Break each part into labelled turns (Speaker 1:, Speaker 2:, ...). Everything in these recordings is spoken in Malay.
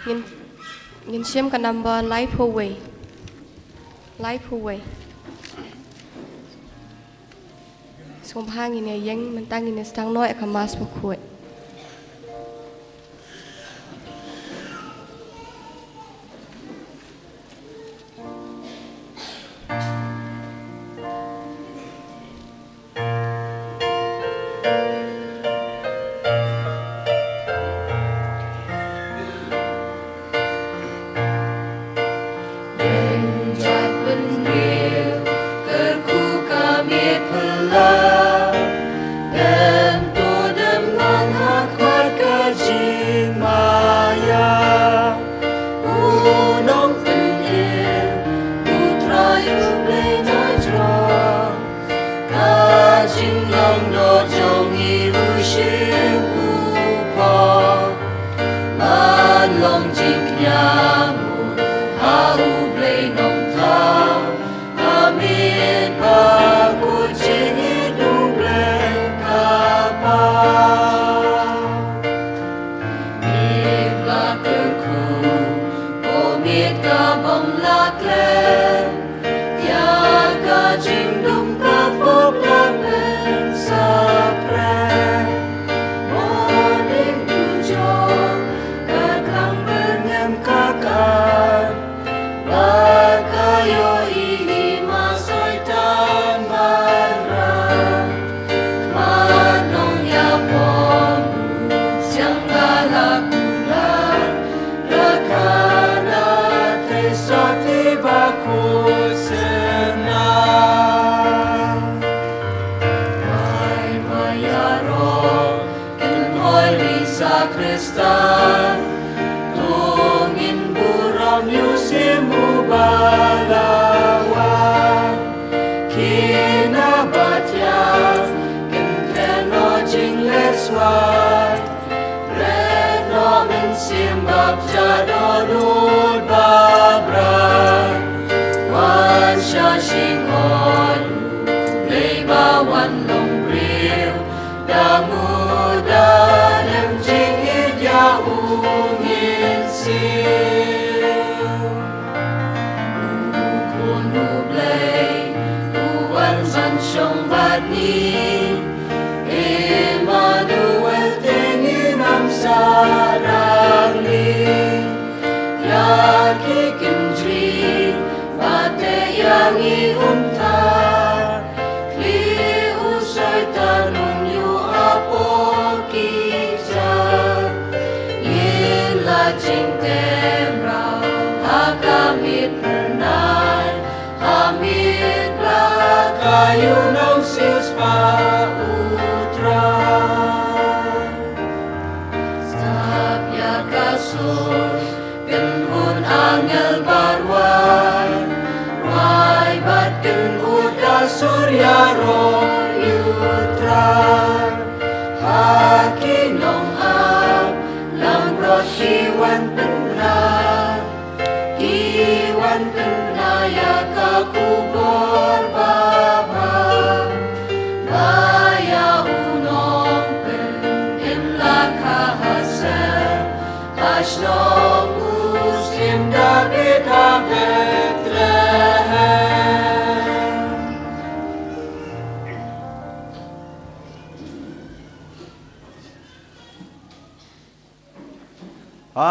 Speaker 1: Ngin siam ka number life away. Sompang ini yang mentang ini sedang noi kemas bukuat.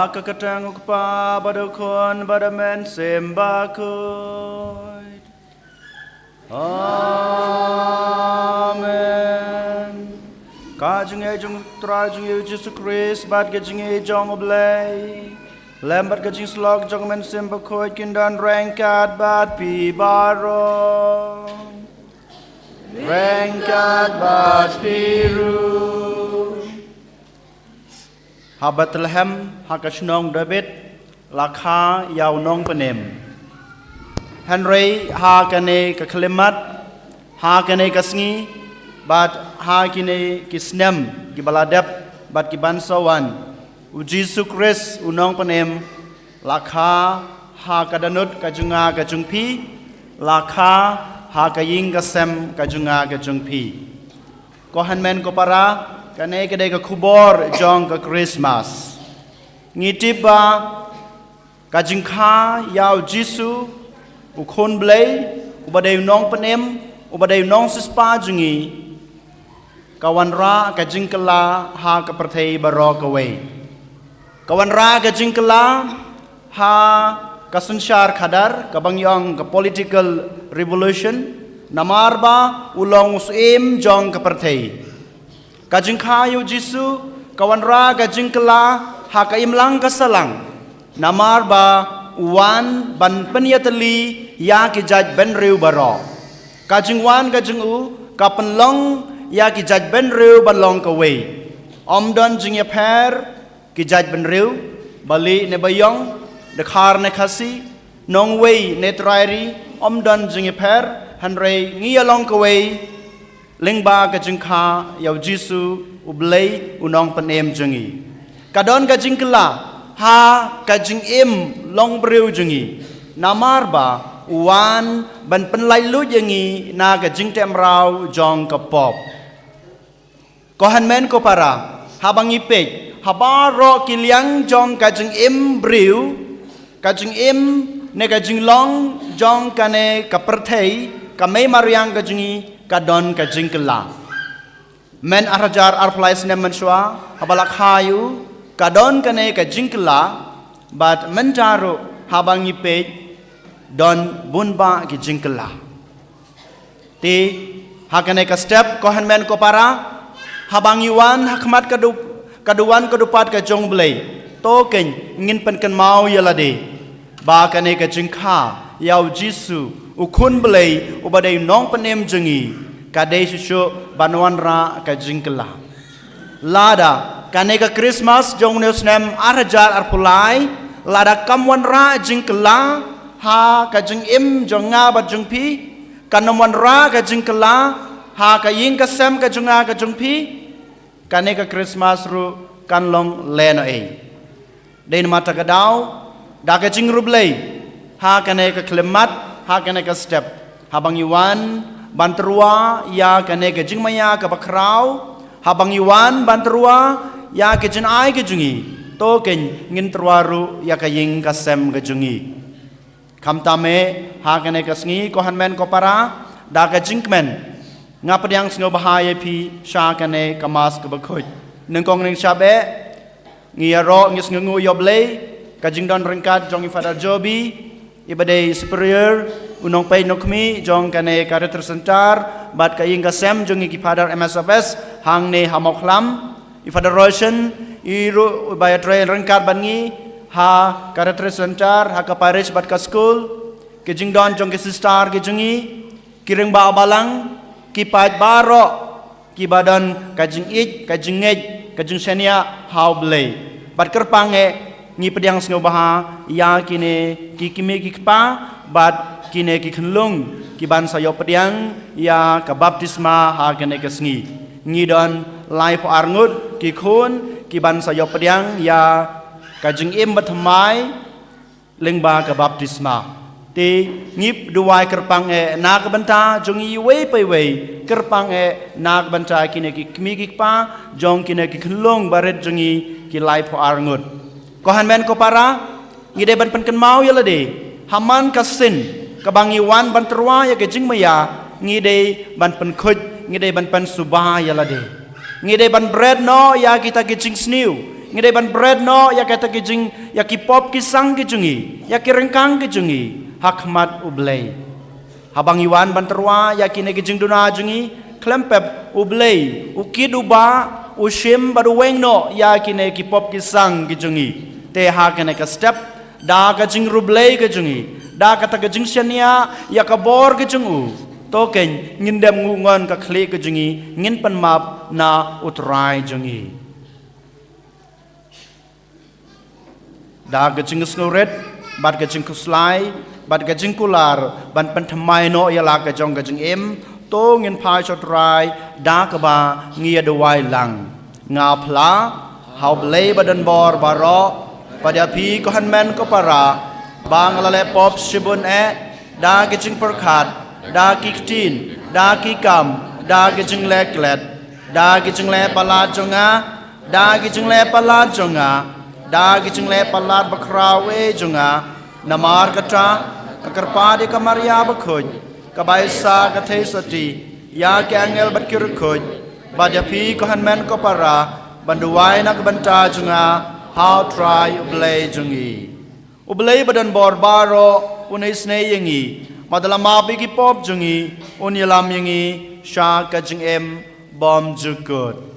Speaker 2: Kakatang ukpa badukon badamen sembakut. Amen. Kajung ejung trajung Yesus Kristus bad kajung ejong oblay. Lambat kajung slog jong men sembakut kindan rengkat bad pi barong. Rengkat bad piru. Ha Bethlehem ha kashnong David lakha yaw nong penem Henry ha kane ka klimat ha kane kasngi bat ha kine kisnem ki baladep bat ki bansawan u Jesu Christ unong penem lakha ha kadanut kajunga kajungpi lakha ha kaying kasem kajunga kajungpi ko hanmen ko para kane kedai ke kubor jong ke Christmas ngitiba kajing kha yau Jisu ukon blay ubadai nong penem ubadai nong sispa jungi kawan ra kajing kala ha kaperthei baro kawe kawan ra kajing kala ha kasunsyar khadar kabang yong ka political revolution namar ba ulong usim jong kaperthei kajing kha yu Jisu kawan ra kajing kala ha ka imlang kasalang namar ba wan ban penyateli ya ki jaj ben riu baro kajing wan kajing u kapen long ya ki jaj ben riu ban long ka wei om don jing ya per ki jaj ben riu bali ne bayong de khar ne khasi nong wei ne trairi om don jing ya per han rei ngi ya long ka wei ling ba kajing kha yaw Jisu ublei unong penem jengi kadon kajing kala ha kajing im long breu jengi namar ba wan ban penlai lu jengi na kajing temrau jong kapop kohan men ko para habang ipek habaro kiliang jong kajing im breu kajing im ne kajing long jong kane kaperthei kamei mariang kajingi kadon kajing kala men arajar arplais ne menswa habalak hayu kadon kane kajing kala bat menjaro habang ipek don bunba ki jingkala ti hakane ka step kohan men ko para habang iwan hakmat kaduan kadupat ka jong blei to ken ngin pen kan mau yalade ba kane ka jingkha yaw Jisu ukun blei ubadai nong penem jengi kadai susu banwan ra ka jingkala lada kane ka Christmas jong neus nem arajar arpulai lada kamwan ra jingkala ha ka jing im jong nga ba jong pi kanamwan ra ka jingkala ha ka ying ka sem ka jonga ka jong pi kane ka Christmas ru kan long leno e den mata ka daw da ka jing rublei ha kane ka klemat ha kane ka step habang iwan bantrua ya kane ka jing maya ka bakrau habang iwan bantrua ya ke jen ai ke jungi to ken ngin terwaru ya ka ying ka sem ke jungi kam tame ha kane ka sngi ko han men ko para da ka jingmen ngap yang sngo bahaya pi sha kane ka mas ka bakhoj neng kong ning shabe ngi ro ngi sngu yoble ka jing don rengkat jong ifadar jobi ibadai superior unong pay nokmi jong kane ka representar bat ka ying ka sem jongi ki padar MSFS hang ne hamoklam Federation iru baya trail rengkat bangi ha karakter center ha ka parish bat ka school ke jingdon jong ke sister ke jungi kireng ba balang ki pat baro ki badan ka jing ik ka jing ngej ka jing senia how blay bat kerpang e ngi pediang sngo baha ya kine ki kimi ki pa bat kine ki khnlung ki ban sayo pediang ya ka baptisma ha kene ka sngi ngi don lai po arngut ki khun ki ban sayo pediang ya kajing im bathamai lengba ka baptisma ti ngip duwai kerpang e na ka banta jong i wei pai wei kerpang e na ka banta kine ki kmi ki pa jong kine ki khlong baret jong i ki lai po arngut ko han men ko para ngi de ban pen kan mau yala de haman ka sin ka bangi wan ban terwa ya ke jing maya ngi de ban pen khoj ngi de ban pen subah yala de ngi de ban bread no ya kita ki jing sniu ngi de ban bread no ya kita ki jing ya ki pop ki sang ki jungi ya ki rengkang ki jungi hakmat ublei habang iwan ban terwa ya ki ne ki jing duna jungi klempep ublei ukid uba ushim badu weng no ya ki ne ki pop ki sang ki jungi te ha ka ne ka step da ka jing rublei ki jungi da ka ta ka jing shania ya ka bor ki jungu to ken ngin dem ngu ngon ka khle ka jungi ngin pan map na utrai jungi da ka jing snoret bat ka jing kuslai bat ka jing kular ban pan thamai no ya la ka jong ka jing em to ngin phai chot rai da ka ba ngia do wai lang nga phla hau blei badan bor baro pada pi ko han men ko para bang la le pop shibun e da ka jing perkhat da ki tin da ki kam da ki jing le klet da ki jing le pala jonga da ki jing le pala jonga da gijing le palat bakrawe junga namar kata kerpa di kamaria bakuj kabaisa kathe sati ya ke angel batkir kuj bajapi kohanmen ko para banduai nak banta junga how try ublay jungi ublay badan borbaro unisne yengi madala mapi ki pop jungi unyalam yengi sha kajing em bom jukut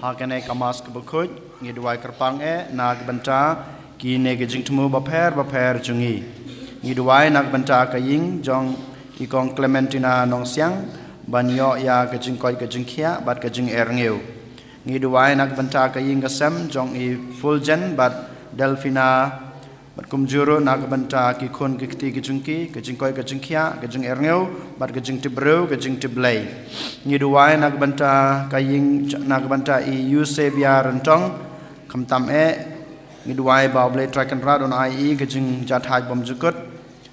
Speaker 2: hakane kamas ke bekut ngidwai kerpang nag benta kine gejing temu baper jungi ngidwai nag benta kaying jong ikong Clementina nong siang banyo ya gejing koi gejing kia bat gejing erngeu ngidwai nag benta kaying kesem jong i fulgen bat Delfina bat kumjuro nak banta ki khon ki kti ki jungki ke jingkoi ke jingkhia ke jing erngeu bat ke jing tibreu ke jing tiblei ni duai nak banta kaying nak banta I Eusebia rentong kamtam ni duai ba ble tracken rad on IE ke jing jathai bom jukut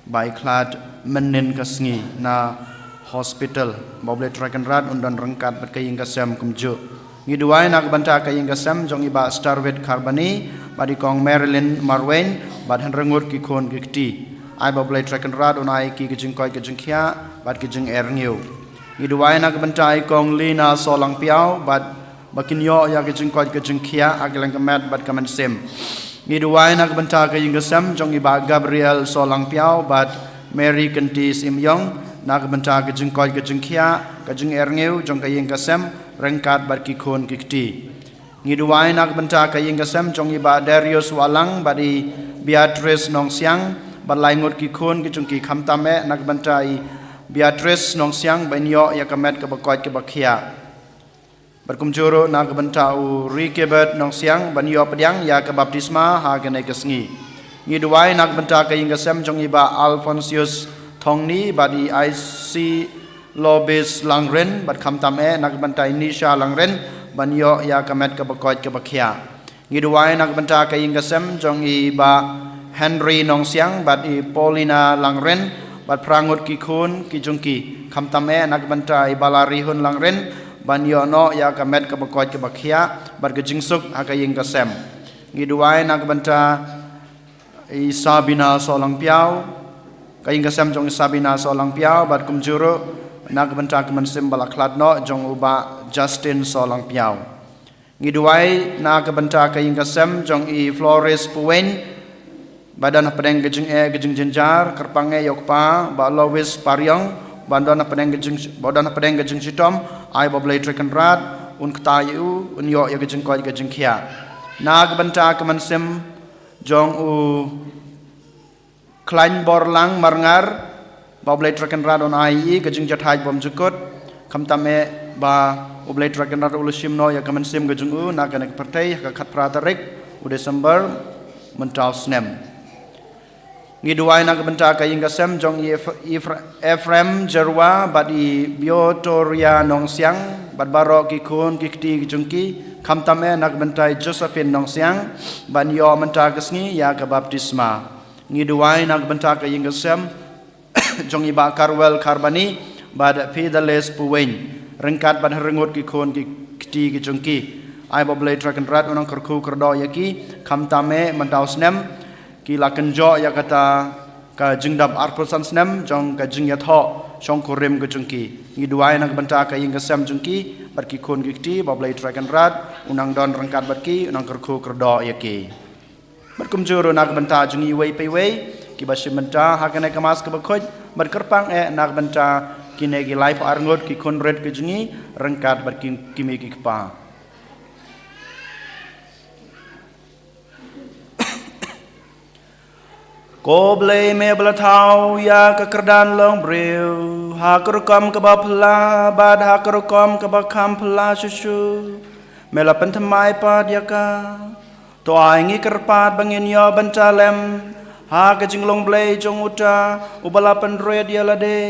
Speaker 2: bai khlad menin kasngi na hospital ba ble tracken rad undan rengkat bat kaying kasem kumju ni duai nak banta kaying kasem jong iba starvet karbani badi kong Marilyn Marwen bad han rengut ki khon ki kti ai ba blai tracken rad on ai ki jing koi ki jing khia bad ki jing erngeu ni duai nak banta ai kong Lina solang piao bad bakin yo ya ki jing koi ki jing khia aglang kemet bad kaman sem ni duai nak banta ka ying gasam jong iba Gabriel solang piao bad Mary Kenti Sim Yong nak banta ki jing koi ki jing khia ka jing erngeu jong ka ying gasam rengkat bad ki khon ki kti ni duai nak banta ka ying gasam jong iba Darius Walang badi Beatrice Nong Siang balai ngot ki khon ki chung ki khamtame nak banta I Beatrice Nong Siang banyo ya kamet ke bakoi ke bakhia berkumjuro nak banta u Rikebet Nong Siang banyo pediang ya ke baptisma ha ke naik kesngi ni duai nak banta ka ying gasam jong iba Alphonsius Thongni badi IC Lobis Langren bat khamtame nak banta Nisha Langren banyo ya kamet ke bakoi ke bakhia ni duai nak banta ka ying gasam jong iba Henry Nong Siang bat I Paulina Langren bat prangut ki khun ki jungki khamtame nak banta I Balari Hun Langren banyo no ya kamet ke bakoi ke bakhia bat ke jingsuk ha ka ying gasam ni duai nak banta I Sabina Solang Piao ka ying gasam jong Sabina Solang Piao bat kumjuro nak banta ke mensim balaklat no jong uba Justin Solang Piao ngiduai na ke banta ka ying gasam jong I Flores Puwen badan pedeng gejing gejing jenjar kerpange yokpa ba Lois Paryong bandana pedeng gejing sitom ai ba blai trekan rat un ktayu un yo ya gejing koi gejing khia na ke banta ke mensim jong u Klein Borlang Marngar ba blai trekan rat on ai gejing jathai bom jukut khamtame ba ublai tracken rat ulusim no ya kaman sim gejung u na kanek partai ka khat pratarik u Desember mentau snem ngi duai na benta ka ying gasem jong Ephraim Jerwa badi Biotoria Nong Siang bad baro ki khun ki kti ki jungki khamtame nak bentai Josephine Nong Siang ban yo menta gasngi ya ka baptisma ngi duai na benta ka ying gasem jong iba Karwel Karbani bad Pidales Puwen rengkat ban rengut ki khon ki kti ki jungki ai ba blai tracken rat unang kerku kerdo yaki khamtame mentau snem ki lakenjo ya kata ka jingdap arposan snem jong ka jing ya tho chong korem ke jungki ngi duai nak benta ka ying gasam jungki bar ki khon ki kti ba blai tracken rat unang don rengkat bat ki unang kerku kerdo yaki bar kumjuro nak benta jungi wei pe wei ki basim benta hakane kamas ke bakhoj bar kerpang nak benta kine gi life arngot ki khon red ke jungi rengkat bar ki kimi ki kpa ko blai me blatau ya ka kerdan long breu ha kerkom ke bapla bad ha kerkom ke bakam pla susu mela pentamai pad ya ka to aingi kerpat bangin yo bentalem ha ke jinglong blai jong uta ubala penred ya lade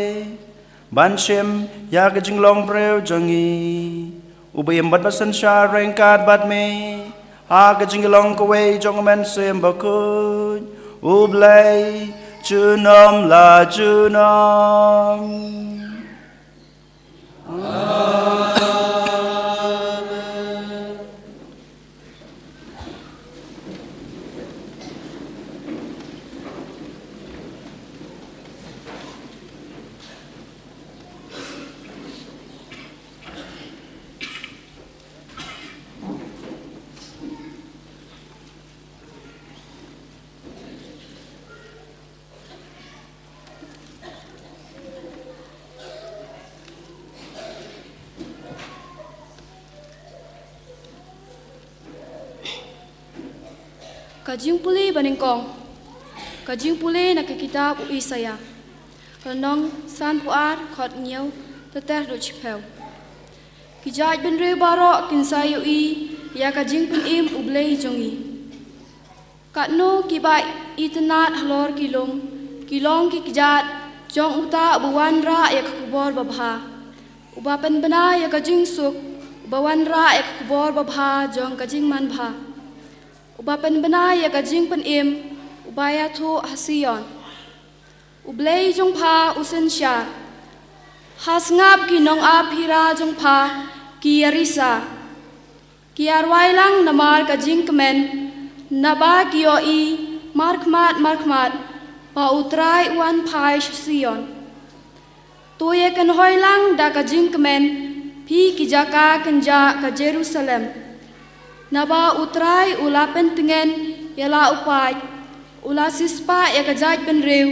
Speaker 2: bansem ya ke jinglong breu jongi ubayem bad basan sha rengkat bad me ha ke jinglong kowe jong men sem bakun ublay junom la junom
Speaker 3: Kajing puli baningkong, kajing puli nak kitab Isaya, renong san puar khot ngiau teteh do chipel. Kijaj ben re barok kinsayu I ya kajing pun im ublei jongi. Katno kibai itanat halor kilong ki kijat jong uta buwan ra ya kubor babha uba pen bana ya kajing suk bawan ra ya kubor babha jong kajing man bha uba pen bana ya kajing pen im uba ya thu hasion ublei jong pha usen sha hasngap ki nong aphira jong pha ki arisa ki arwai lang namar kajing kemen naba ki oi markmat pa utrai wan phai sion toye kan hoi lang da ka jing kemen phi ki jaka kanja ka Jerusalem naba utrai ula pentengen yala upai ula sispa ya ka jaj ben reu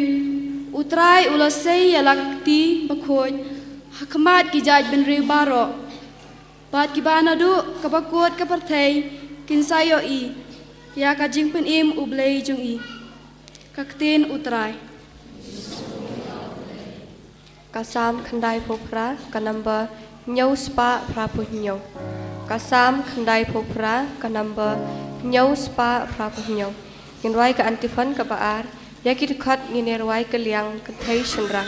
Speaker 3: utrai ula sei yala ti bakhoj hakmat ki jaj ben reu baro bat ki banadu ka bakot ka parthei kinsayo I ya ka jing pen im ublei jung I kaktin utrai
Speaker 1: kasam khandai phopra ka number nyau spa prapu nyau kasam khandai phopra ka number nyau spa prapu nyau ngin roi ka antifan ka baar ya ki khat ngin roi ka liang ka thai chandra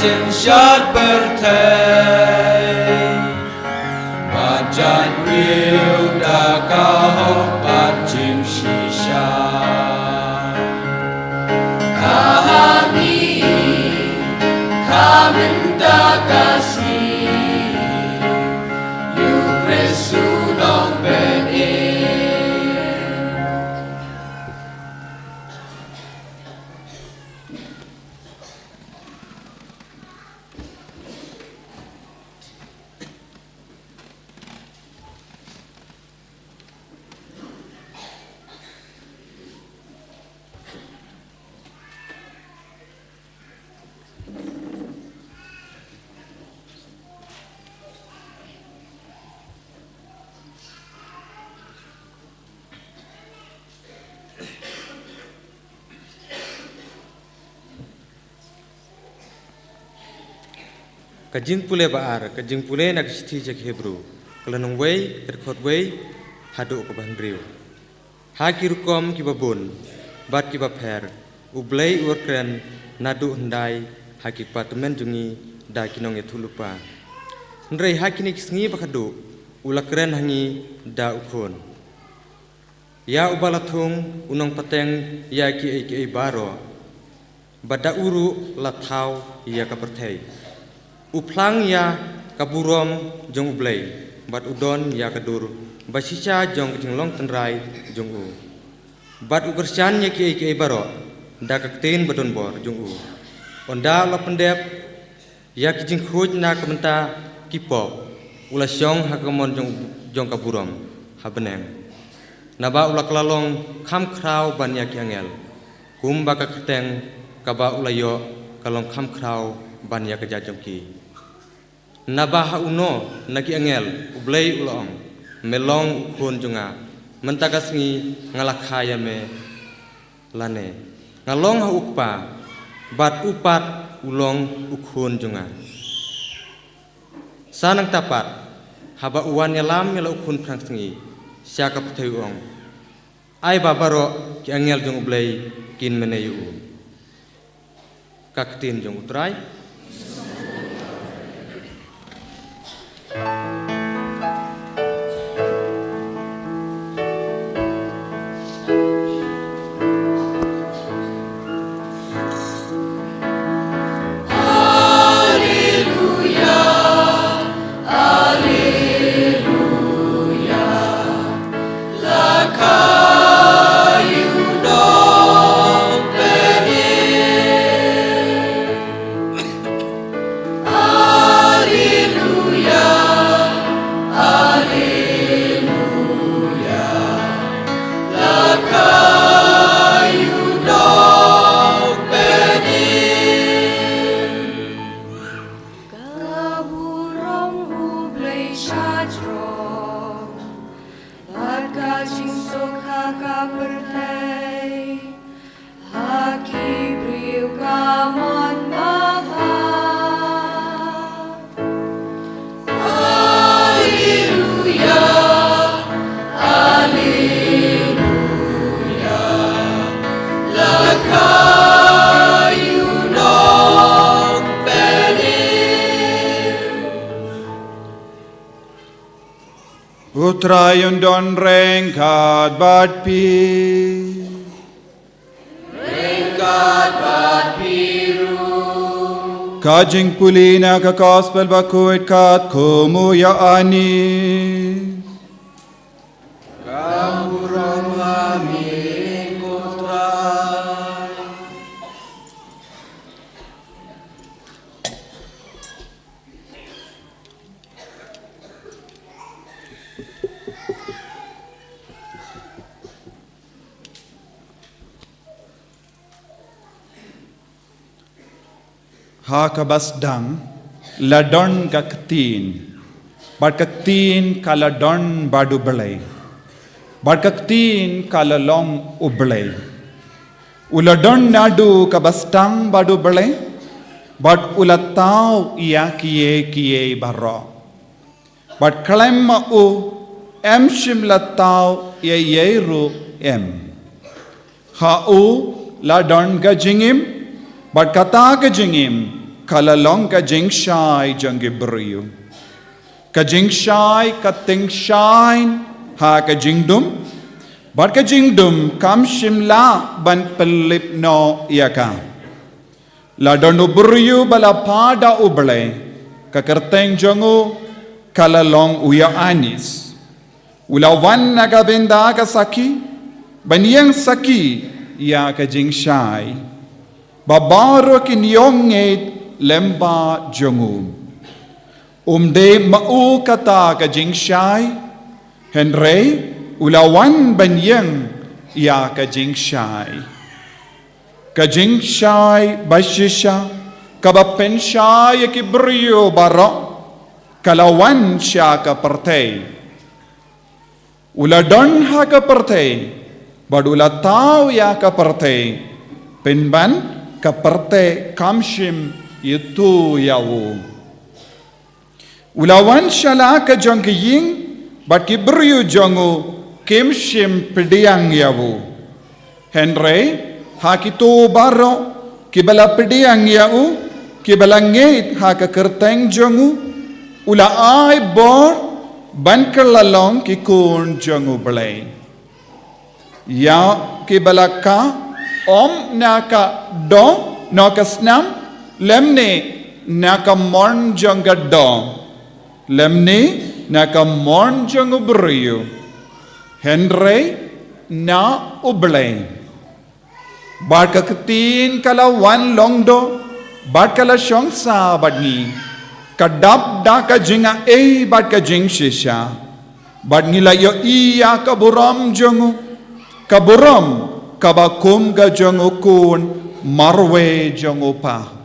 Speaker 4: Sin shot bertay, bajat real.
Speaker 5: kajing pule baar kajing pule nak sithi jak Hebrew kelanong wei kerkhot wei hadu ko bandriu hakirukom kibabun bat kibaper ublei urkren nadu hendai hakik patumen jungi da kinong ethulupa ndrei hakinik sngi bakadu ulakren hangi da ukon ya ubalathung unong pateng ya ki baro bada uru lathau ya kaperthei uplang ya kaburom jong ublei bat udon ya kadur basicha jong jinglong tenrai jong u bat ukersan ya ki baro da kakten badon bor jong u onda la pendep ya ki jing khoj na kamenta kipo ula syong hakamon jong kaburom habeneng naba ula klalong kham krau ban ya ki angel kum baka keteng kaba ulayo kalong kham krau ban ya kaja jongki naba ha uno naki angel ublei ulong melong ukhon jonga mentagasngi ngalakhaya me lane ngalong ha ukpa bat upat ulong ukhon jonga sanang tapat haba uwan yalam yala ukhon prangsngi syaka ptheuong ai babaro ki angel jong ublei kin meneyu kaktin jong utrai
Speaker 6: Utrayon don rengkat bat pi Kajing pulina ka gospel bakuit kat kumu ya ani
Speaker 2: Kaburam kami kutrai
Speaker 6: ha ka basdang ladon ka ktin bat ka ktin ka ladon badu belai bat ka ktin ka lalong ublai uladon nadu ka bastang badu belai bat ulatau ia kiye barro bat kalem u em shim latau ye yeru em ha u ladon ka jingim bat kata ka jingim kalalong ka jingshai jangibriyu ka jingshai ka tingshai ha ka jingdum bat ka jingdum kam shimla ban pelip no yaka ladon ubriyu bala pada uble ka kerteng jangu kalalong uya anis ulawan naga benda ka saki banyang saki ya ka jingshai babaro kinyonget lemba jongu umde mau kata ka jingshai henrei ulawan banyang ya ka jingshai bashisha kabapenshay kibriyo baro kalawan siya ka partay uladon ha ka partay badulataw ya ka partay penban kaparte kamshim itu yawu Ulawan shala ka jong ki ying bat ki beriu jongu kim shim pediang yawu. Henry ha ki to baro ki bala pediang yawu ki bala ngeit ha ka kerteng jongu ula ai bor ban kerlalong ki kun jongu belai. Ya ki bala ka om na ka do no ka snam lemne na ka morn jong ka do. Lemni naka morn jang ubriyo. Henry na ublay. Barka ketin kala wan longdo. Barkala syong sa badngi. Kadap da ka jinga barka jing shisha. Badngi la yo iya kaburam jangu. Kaburam kabakum ga jangu kun marwe jangu pa.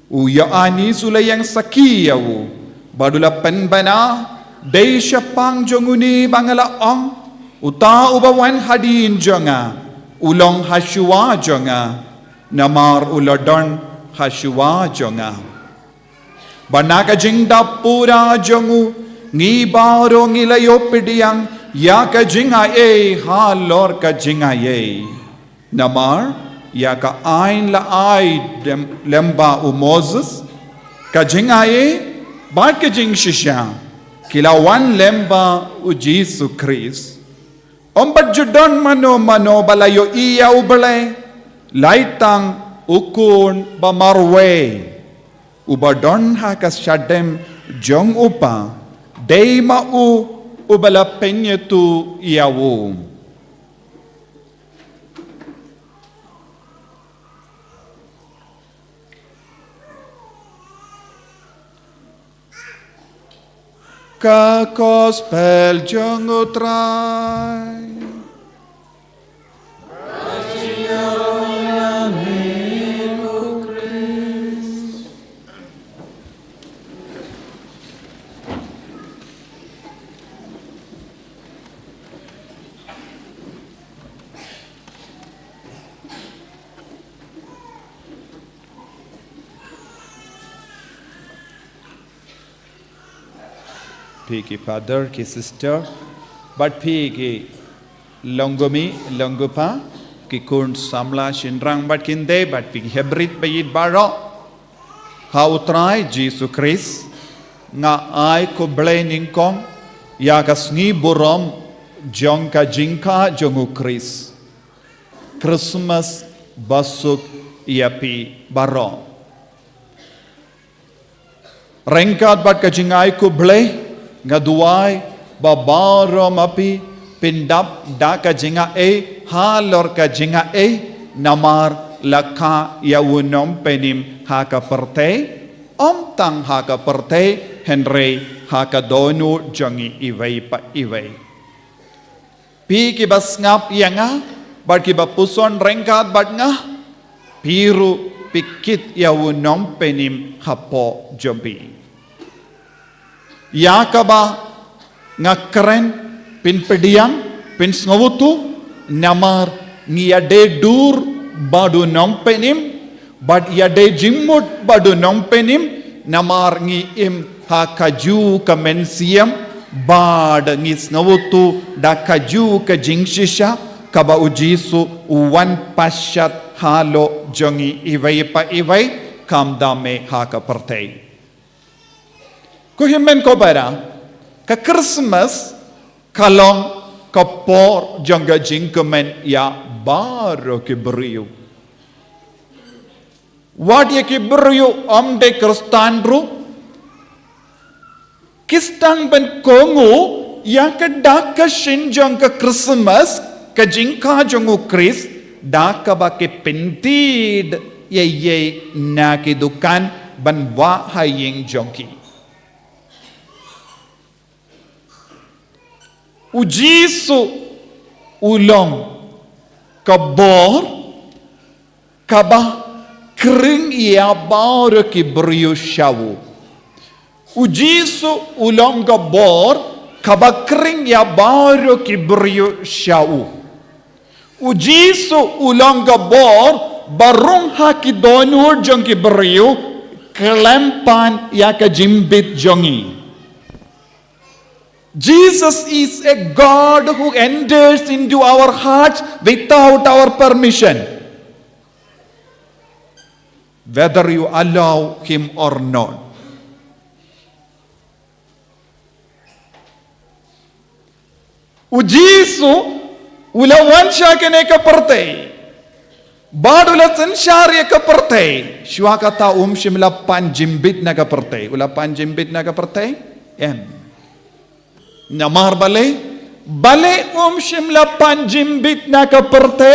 Speaker 6: Uya ani sulayang sakiyawu badula penbana desha pang jonguni bangala ong uta ubawan hadin jonga ulong hashuwa jonga namar uladon hashuwa jonga banaka jingda pura jongu ngi baro ngilayo pidiyang ya ka jinga ha lor ka jinga namar ya ka ain la ai lemba u Moses ka jingaye ba ka jing shisha kilawan lemba u Jesus Christ ombat judon mano balayo iya ubale laitang ukun ba marwe ubadon ha ka shadem jong upa deima u ubala penyetu iyawu. Ka gospel jong utray. Pi ki father ki sister but pi ki longomi longopa ki kun samla shinrang but kinde but pi hebrit bayit baro ha utrai Jesus Christ nga ai ko blaining kong ya kasngi burom jong ka jingka jongu Christ Christmas basuk iapi baro rengkat bat ka jingai ko blai ngaduai babaro mapi pindap da ka jinga halor ka jinga namar lakha yawunom penim ha ka perte om tang ha ka perte Henry ha ka donu jangi iway pa iway pi ki bas ngap yanga bar ki bapuson rengkat bat nga piru pikit yawunom penim hapo jombi Yakaba ngakren pin pediang pin ngawutu namar ngiyade dur badu nong penim bad yade jimut badu nong penim namar ngi im ha kaju ka mensiam bad ngis ngawutu da kaju ka jingshisha kaba ujisu uwan pasyat halo jongi iway pa iway kamdame ha ka partay Kuhimen ko bara ka Christmas kalong kapor jangga jingkemen ya baro ki beriu. What ye ki beriu om de kristandru kistang ben kongu ya ka daka shinjang ka Christmas ka jingka jongu Chris daka ba ki pentid ye na ki dukan ban wa haying jongki. Ujisu ulong kabor kaba kring ia baro ki beriu shawu. Ujisu ulong kabor kaba kring ia baro ki beriu shawu. Ujisu ulong kabor barung haki donur jong ki beriu kelempan yaka jimbit jongi. Jesus is a God who enters into our hearts without our permission, whether you allow him or not. Ujisu ulawan siya kene kaparte, badula sensyari kaparte, siya kata shimla panjimbit na kaparte, ula panjimbit na kaparte, Namar bale shimla panjimbit na kaparte,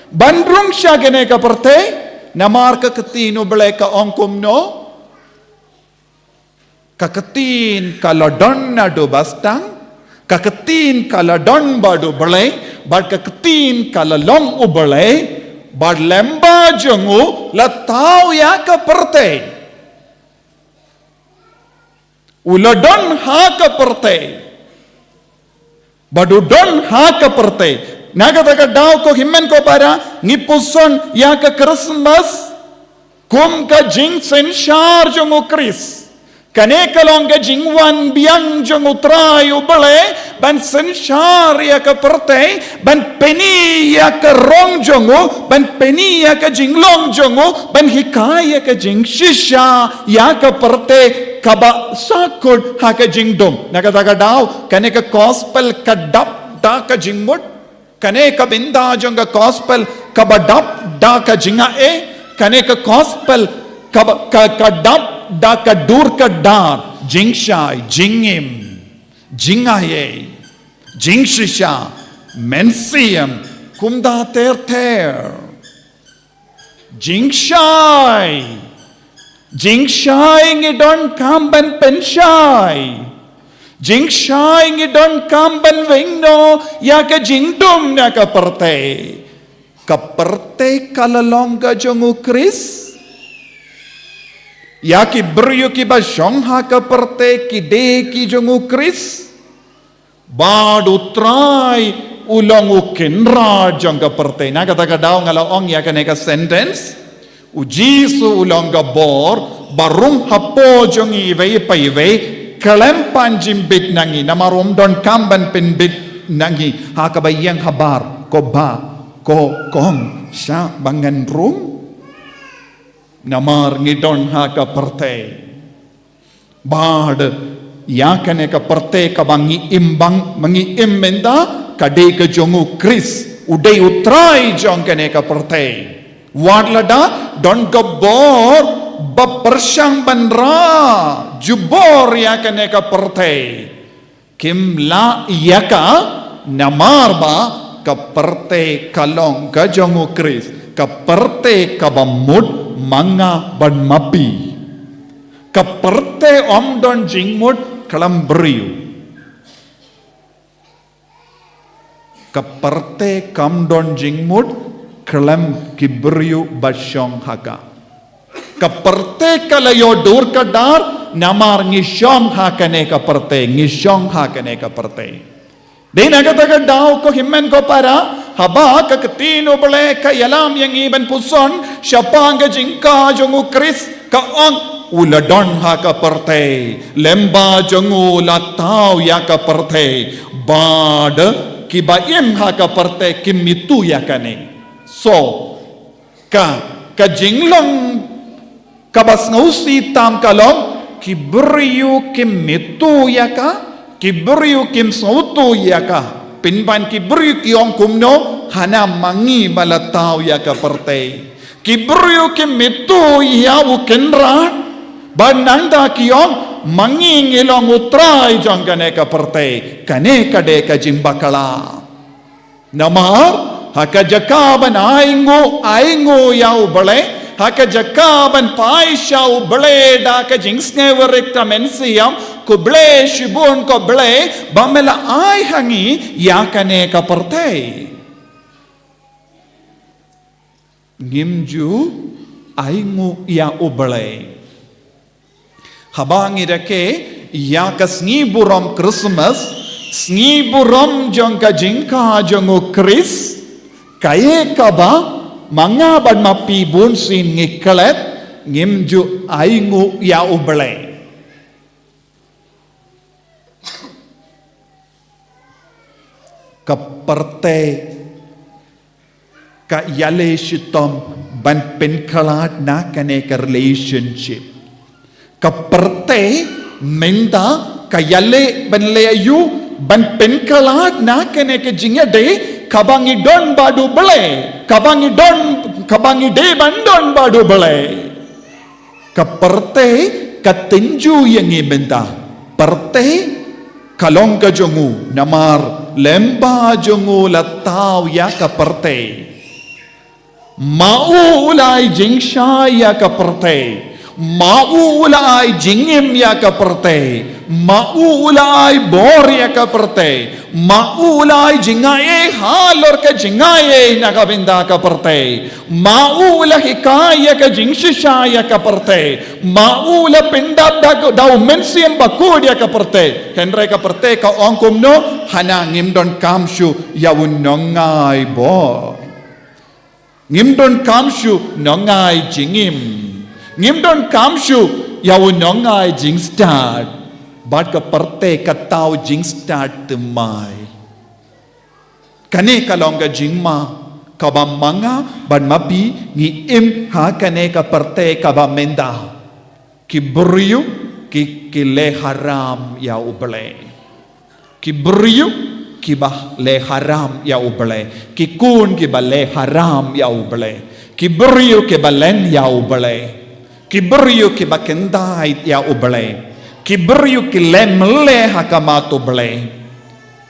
Speaker 6: bandrung siya kene kaparte, namar kakatino bale ka ongkum no, kakatin kaladon na do bastang, kakatin kaladon badu bale, bad kakatin kalalong ubale, bad lemba jungu latau ya kaparte, uladon ha kaparte. Badudon ha kaparte. Nagataka daw ko himmen ko para ngipuson ya ka Christmas kum ka jing sensyar jong Chris. Kane kalong ka jing wan biang jong utrayo bale ban sensyar ya ka parte ban peni ya ka rong jongo ban peni ya ka jing long jongo ban hikaya ka jing shisha ya ka parte kaba sakod ha ka jingdom nagataka daw kane ka gospel kadap da ka jingmut kane ka binda jong ka gospel kabadap da ka jinga kane ka gospel kadap da ka dur ka dar jingshai jingim jingaye jingshisha mensiam kumda ter jingshai Jingshai ngidon kamban penshai. Jingshai ngidon kamban wingno ya ka jingdum na kaparte. Kaparte kalalongga jongu Chris. Ya ki bryo ki ba shongha kaparte ki de ki jongu Chris. Bad utrai ulong ukinra jong kaparte. Na kata daw ngalaong ya ka neka sentence. Ujisu ulong gabor barum hapo jongi iwe paiwe kelempan jimbit nangi namarum don kamban penbit nangi hakabayang habar ko ba ko kong sa bangan rum namar ngidon haka parte bad yakane ka parte ka bangi imbang mangi immenda kade ka jongu Chris udai utrai jong kane ka parte Wadlada don gabor bapersang bandra jubor ya kene ka perte kimla yaka namarba ka perte kalong ka jongu Chris ka perte ka bamud manga badmapi ka perte om don jingmud kalambriu ka perte kam don jingmud kelam kibriu basyong haka kaperte kalayo dur kadar namar ngishong hakane kaperte ngishong hakane kaperte dina kata daw ko himmen ko para haba ka katino bale ka yalam yang iban puson siapa nga jingka jongu Chris ka on uladon haka parte lemba jongu latau ya kaperte bad kibaim haka parte kimitu yakane So, ka jinglong kabas ngausi tam kalong kibriyu kim mitu yaka kibriyu kim sautu yaka pinban kibriyu kiong kumno hana mangi malatau yaka parte kibriyu kim mitu yawu kenra bananda kiong mangi ngilong utrai jangkane ka parte kane kade ka jimbakala namar haka jakaban aingo yau bale haka jakaban paishau bale da ka jingsne warekta mensiam ko bale shibun ko bale bamela ai hangi yakane ka parte ngimju aingo ya ubale habangi rake ya ka sngiburam Christmas sngiburam jong ka jingka jongo Chris Kaye kaba mga badmapi bunsin ngikalet ngimju aingu ya uble. Kaperte ka yale shitom ban penkalat na kane ka relationship. Kaperte menda ka yale ban leayu ban penkalat na kane ka jingade kabangi don badu bele kabangi de bandon badu bele. Kaperte ka tinju yang ibenta parte kalong ka jongu namar lemba jongu latau ya kaperte maulai jingsha ya kaperte maulai jingim ya kaperte maulai bor ya kaperte maulai jingaye halor ka jingaye nakabinda kaperte maula hikaya ka jingsha ya kaperte maula pinda daw mensiam bakud ya kaperte henre kaperte ka ongkum no hanangim don kamshu yawun nongai bo ngimdon kamshu nongai jingim ngimdon kamshu yawun nongai jingstad bad kaperte katau jingstad temai kane kalongga jingma kabam manga ban mapi ngi im ha kane kaperte kabam menda kibriyu ki le haram ya uble kibriyu ki bah le haram ya uble ki kun ki ba le haram ya uble kibriyu ki balen ya uble kibriyu ki ba kendai ya uble kibriyu ki le mele hakamato ble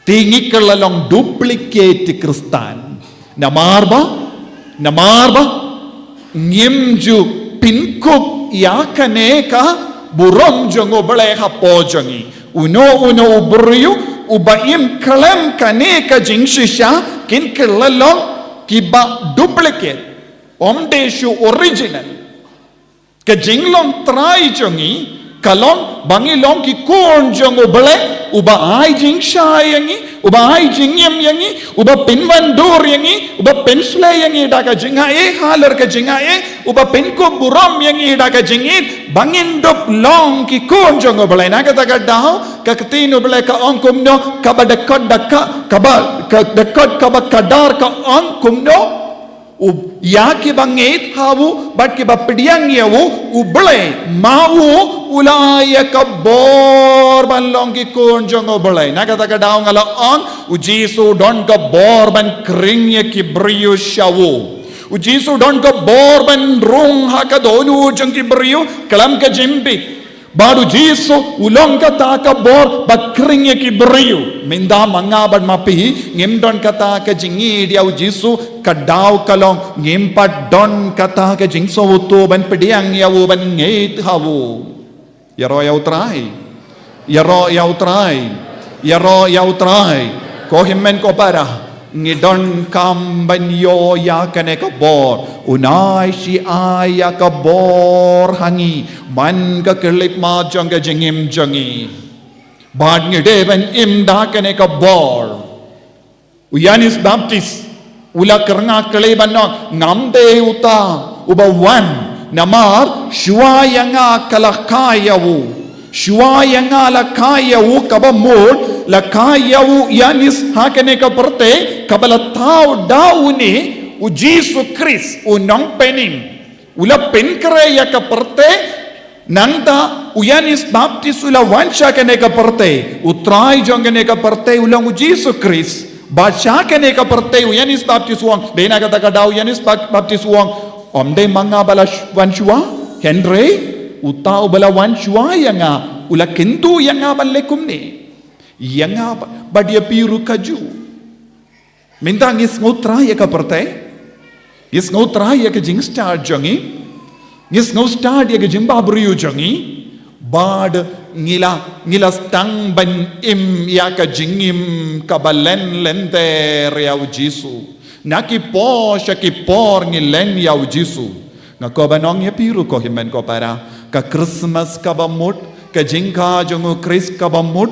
Speaker 6: tingi kelalong duplicate kristan namarba ngimju pinkup ya kaneka burom jongo bele hapo jongi uno ubriyu ubaim kalam kaneka jingshisha kin kelalong kiba duplicate omdeshu original ke jinglong try jongi kalong bangilong ki kon jongo bele uba ai jing shay yangi uba ai jingyam yangi uba pinwandur yangi uba pensle yangi daga jingae halar ka jingae uba penko buram yangi daga jingit bangindop long ki kon jongo bele naga daga daw ka ketino bele ka ongkum no ka badakot dakka ka kadar ka ongkum no ya ki bangit hawu bat ki bapdiang yawu uble mau ulaya ka bor ban long ki kon jongo bole naga daga daw ngala on ujisu don ka bor ban kring ye ki briyo shawu ujisu don ka bor ban rung ha ka donu jong ki briyo kalam ka jimbi baru jisu ulong kata ka bor bakring ye ki briyo minda manga ban mapi ngimdon kata ka jingi dia jisu kadaw kalong ngimpat don kata ka jingso uto ban pediang yawu ban ngeit hawu yaro yaw try ko himmen ko para ngidon kam ban yo ya kane ka bor unai si aya ka bor hangi man ka kelip ma jong ka jingim jongi bad ngide ban im da kane ka bor uyanis baptist ula karanga kele banok ngamde uta uba wan namar shuayanga kalakayawu shuayanga lakayawu kabamul lakayawu yanis hakane ka perte kabalatau dauni u Jesus Christ u nong penim ula penkre ya ka perte nangta uyanis baptist ula wansha kane ka perte utrai jongane ka perte ulang u Jesus Christ bacha kane ka perte uyanis baptist wang bena kata ka daw uyanis baptist wang omde manga bala wanshua henry utau bala wanshua yanga ula kentu yanga balekum ni yanga badia piru kaju mintang is ngotra ya ka perte is ngotra ya ka jing star jongi is ngo star ya ka jimba briu jongi bad ngila stang ban im ya ka jingim ka balen lente ya jisu naki po shaki por ngilen ya jisu ngako banong ya piru ko himen ko para ka Christmas ka bamut ka jingka jongu Chris ka bamut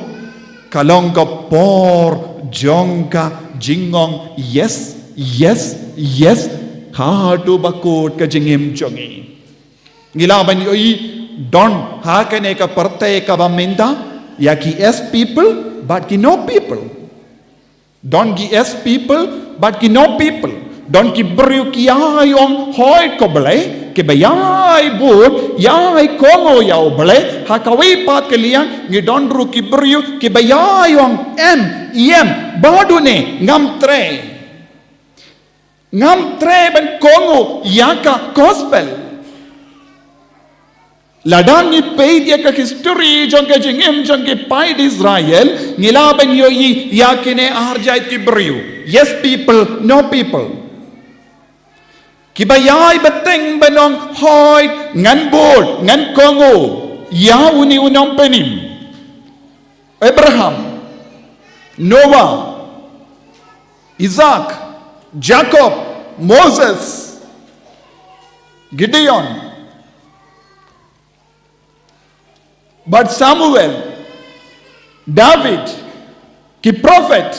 Speaker 6: kalong ka por jongka jingong yes ha tu bakut ka jingim jongi Ngilaban yoi don hakane ka parte ka baminda ya ki es people but ki no people. Don ki es people but ki no people. Don ki beriu ki ayong hoi ko bele ki bayai bud yai kongo yau bele hakawi pat ke liang ngi don ru ki beriu ki bayayong yem badune ngam tre ben kongo yaka gospel ladang ni paid ya ka history jong ka jingem jong ke paid Israel ngilaban yoi yakine arjait ki beriu yes people no people kibayay beteng benong hoy ngan bol ngan kongo ya uni unong penim Abraham Noah Isaac Jacob Moses Gideon but Samuel David ki prophet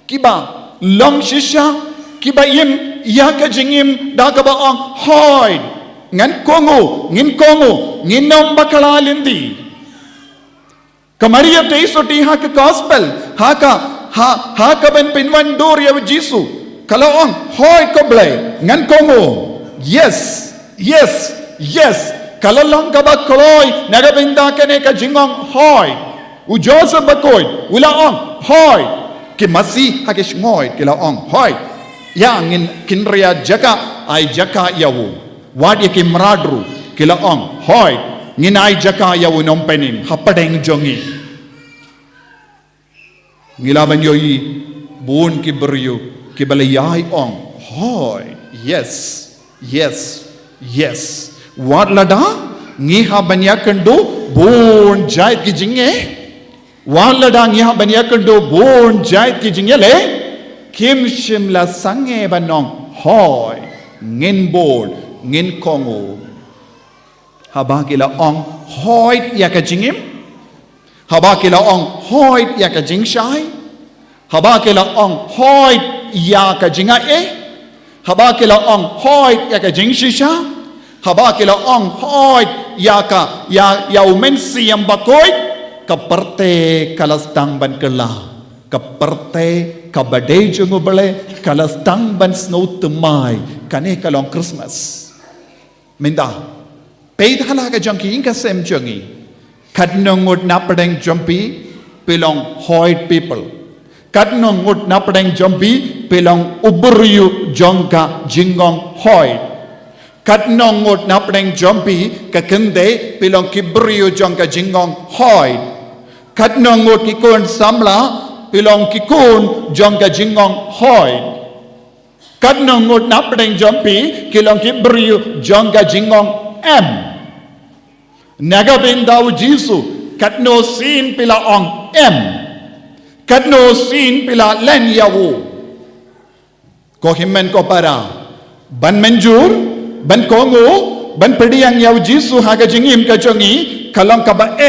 Speaker 6: kiba long shisha kiba im ya ka jingim da ka ba ang hoy ngin kongo ngin nom bakalalindi kamaria te soti ha ka gospel ha ka ben pinwan dor ya jisu kalau ang hoy ko blay ngan kongo yes kalau long ka ba kloy nagabinda ka ne ka jingong hoy u joseph bakoy ula ang hoy ki masi ha ke shmoy kila ang hoy ya ngin kinria jaka ay jaka yawu wadi ki mradru kila ong hoy ngin ay jaka yawu nompenim hapadeng jongi ngilaban yoyi bun ki beriu ki balayay ong hoy yes wat lada ngi ha banyakandu bun jait ki jinge wat lada ngi ha banyakandu bun jait ki jinge le Kim Shimla sange banong hoy ngin bol ngin kongo habakila ong hoy ya ka jingim habakila ong hoy ya ka jingshai habakila ong hoy ya ka jinga habakila ong hoy ya ka jingshisha habakila ong hoy ya umen siyam bakoy kaparte kalastang ban kala kaparte kabade jungo bale kalastang ban snow tumai kane kalong Christmas minda paid halaga junkie inka sem jungi kadnongut napadeng jumpi pilong hoid people kadnongut napadeng jumpi pilong uburiu jongka jingong hoid kadnongut napadeng jumpi kakende pilong kibriu jongka jingong hoid kadnongut kikon samla pilong kikun jong ka jingong hoy kadnong ngut napdeng jompi kilong kibriu jong ka jingong nagabin daw jisu kadno sin pila ong kadno sin pila len yawu ko himmen ko para ban menjur ban kongo ban pediang yaw jisu haga jingim ka jongi kalong ka ba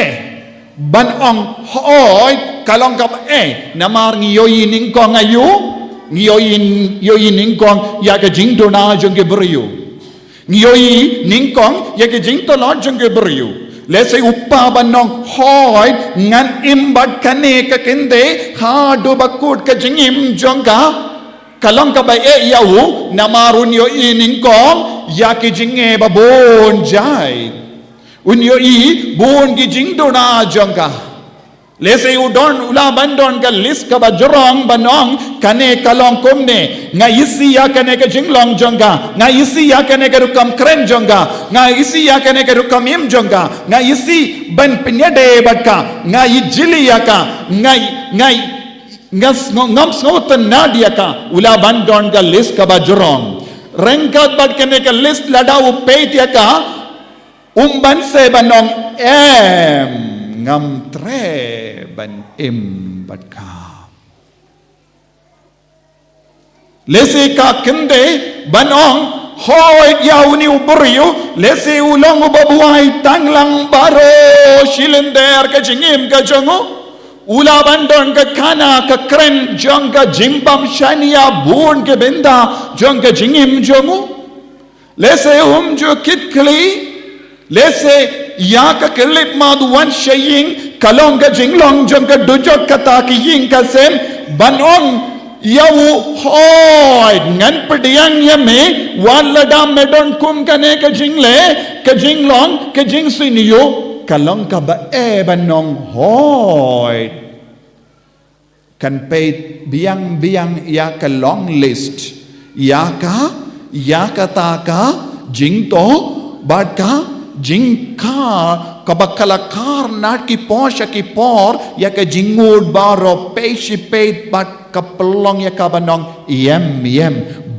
Speaker 6: ban ong hoy kalong ka namar ngiyoyi ningkong ayu ngiyoyi ningkong ya ka jingdo na jong ke beriu ngiyoyi ningkong ya ka jingto la jong ke beriu lese uppa banong hoy ngan imbat kane ka kende ha do bakut ka jingim jong ka kalong ka ba yawu namarun yo ningkong ya ki jinge babon jai unyo bon ki jingdo na jong ka lese udon ula bandon ka lis ka ba jorong banong kane kalong komne nga isi ya kane ka jinglong jonga nga isi ya kane ka rukam kren jonga nga isi ya kane ka rukam im jonga nga isi ban pinyade batka nga ijili ya ka nga ngam snotan nadia ka ula bandon ka lis ka ba jorong rengkat bad kane ka lis lada upet ya ka umban se banong ngam tre ban bat ka lese ka kende banong hoy yauni uburiu lese ulong ubabuai tanglang baro shilender ka jingim ka jongo ula bandon ka kana ka kren jong ka jimbam shania bun ke benda jong ka jingim jongo lese jo kitkli Lese ya ka kelip maduan shaying kalong ka jinglong jong ka dujok kata ki ying ka sem banong yau hoy ngan pediang ya me walada medon kum kane ka jingle ka jinglong ka jing siniyo kalong ka ba banong hoy kan pay biang ya ka long list ya ka ta ka jing to bad ka jingka kabakalakar nat ki posha ki por ya ka jingud baro peshi peit bat kapelong ya kabanong yem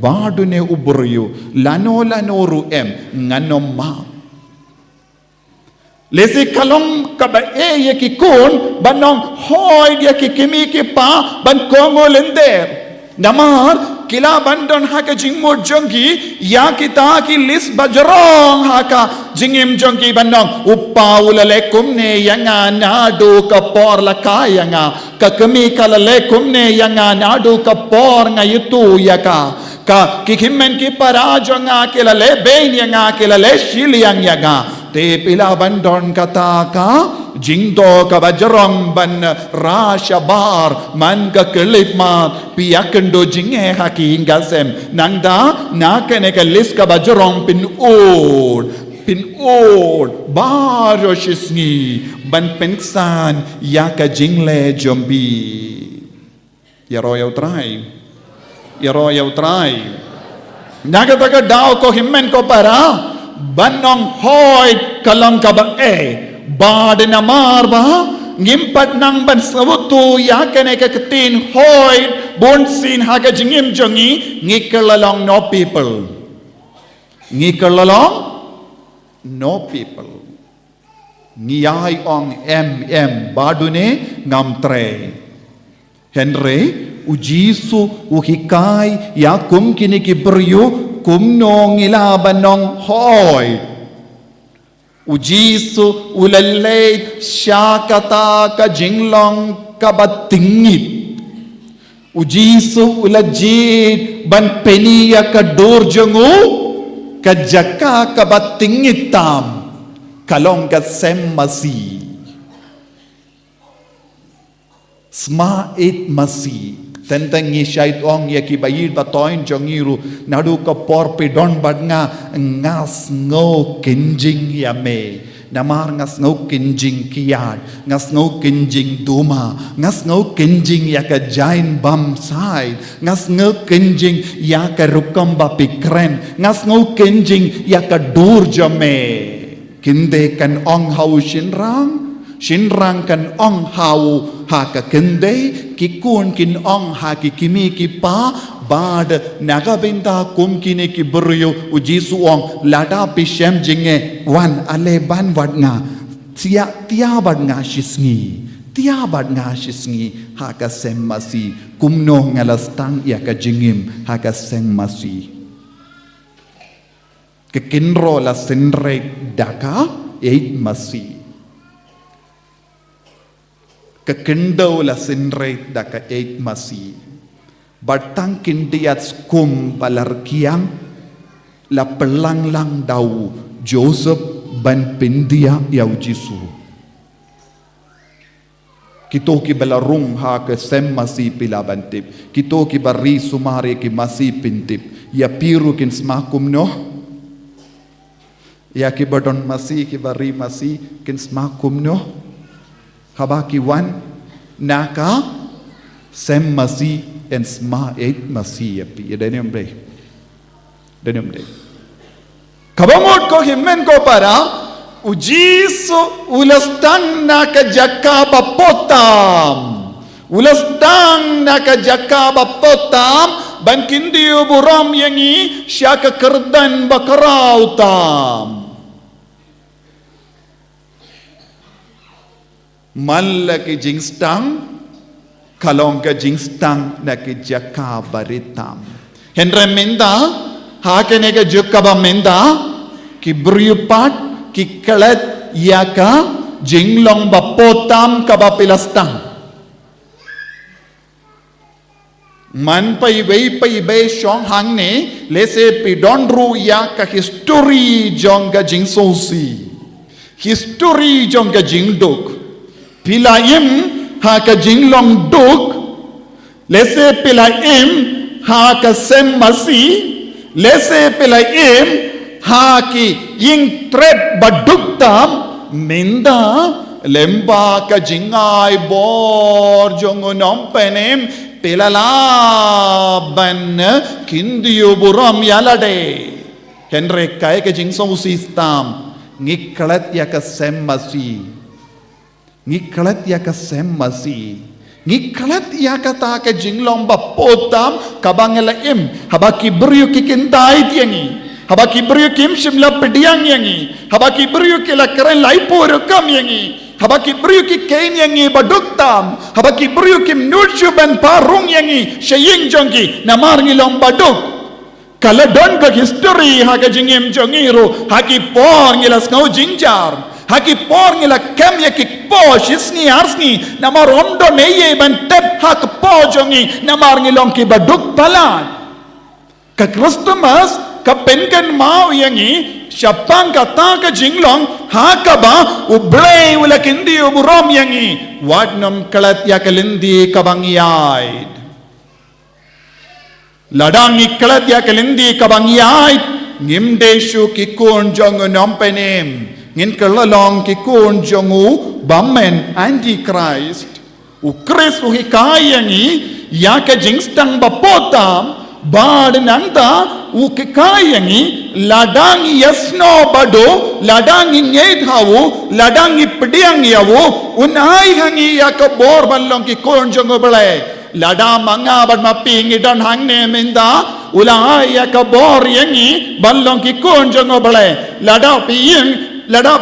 Speaker 6: badune uburyu lano ru nganoma lesi kalong kaba ya ki kun banong hoy ya ki kimi ki pa ban kongo lender namar kila bandon haka jingmur jongki ya kita ki list bajrong haka jingim jongki bandong uppaulalekum ne yanga nadu kapor lakayanga kakami kalalekum ne yanga nadu kapor ngayutu yaka ka kikhimen ki parajonga kilale bein yanga kilale shiliang yaga te pila bandon kata ka jingdo ka bajrong ban rashabar man ka kelip ma piyakendo jinge haki ingasem nangda nakane ka list ka bajrong pin od baro shisni ban pensan ya ka jingle jombi yaro yau trai naga daw ko himmen ko para banong hoy kalang ka ba bad na marba ngimpat nang ban sabutu yakane ka katin hoy bonsin haga jingim jongi ngikalalong no people ngiyai ong badune ngamtre henry ujisu uhikai yakum kini kibryu kumno ngilabanong hoy ujisu ulalay syakata ka jinglong kabatingit ujisu ulajid ban peniya ka durjongu ka jaka kabatingitam kalong ka semmasi sma it masi tentang ngishait ong ya kibayid batoin jongiru nadu ka porpi don badnga ngas ngo kinjing yame namar ngas ngo kinjing kiad ngas ngo kinjing duma ngas ngo kinjing ya ka jain bam sai ngas ngo kinjing ya ka rukam ba pikren ngas ngo kinjing ya ka dur jame kinde kan ong hau shinrang kan ong hau haka kende kikun kin ong haki kimi ki pa bad nagabinda kum kine ki buryo ujisu ong lada pishem jinge wan ale ban wadnga tia badnga shisngi haka semmasi kumno ngalastang ya ka jingim haka semmasi kekinro la senre daka eit masi kekendo la sinreit daka eit masi batang kindiat skum palarkiang la pelanglang dau Joseph ban pindia yau jisu kito ki belarung ha ke sem masi pila bantip kito ki bari sumari ki masi pintip ya piru kin smakum no ya ki badon masi ki bari masi kin smakum no habaki wan naka sem masi en sma eit masi api denem day kabamot ko himmen ko para ujisu ulastang naka jakaba potam ban kindiyo buram yangi syaka kerdan bakarautam Malla ki jingstang kalong ka jingstang na ki jaka baritam henre minda hakene ka jukaba minda ki bryupat ki kalat yaka jinglong bapotam kaba pilastang man pai bei shong hang ne lese pi donru yaka history jonga jingsosi history jong ka jing duk pilaim ha ka jing long duk lese pilaim ha ka sem masi lese pilaim ha ki ying tret baduk tam minda lemba ka jingai bor jong nom penem pilalaban kindiyo buram yalade Henry kai ka jing song sistam ngiklat ya ka semmasi ngiklat ya ka semmasi ngiklat ya ka ta ka jing lomba potam kabangela im habaki bryu kikintai tiangi habaki bryu kim shimla pediang yangi habaki bryu kila keren lai porukam yangi habaki bryu ki kain yangi baduktam habaki bryu kim nurju ban parung yangi shaying jongi namar ngilom baduk kala don ka history ha ka jingim jongiru haki por ngilas ngau jinjar haki por ngila kem ya ki po shisni arsni namar ondo neye ban tep hak po jongi namar ngilong ki baduk palan ka Christmas ka penkan mau yangi syapang kata ka jinglong ha ka ba ublay wala kindi uburom yangi wadnom kalat ya kalindi kabangiyay ladang iklat ya kalindi kabangiyay ngimdeshu kikun jong nompenem ngin kalalong kikun jongu bamen antichrist ukris uhikayangi ya ka jingstang bapotam bad nangta ukikayangi ladang yasno bado ladang ngedhawu ladang ipdiang yawu unai hangi ya ka bor ballong kikun jongu bale lada manga bad maping idan hangne minda ulai ya ka bor yangi ballong ki konjong obale lada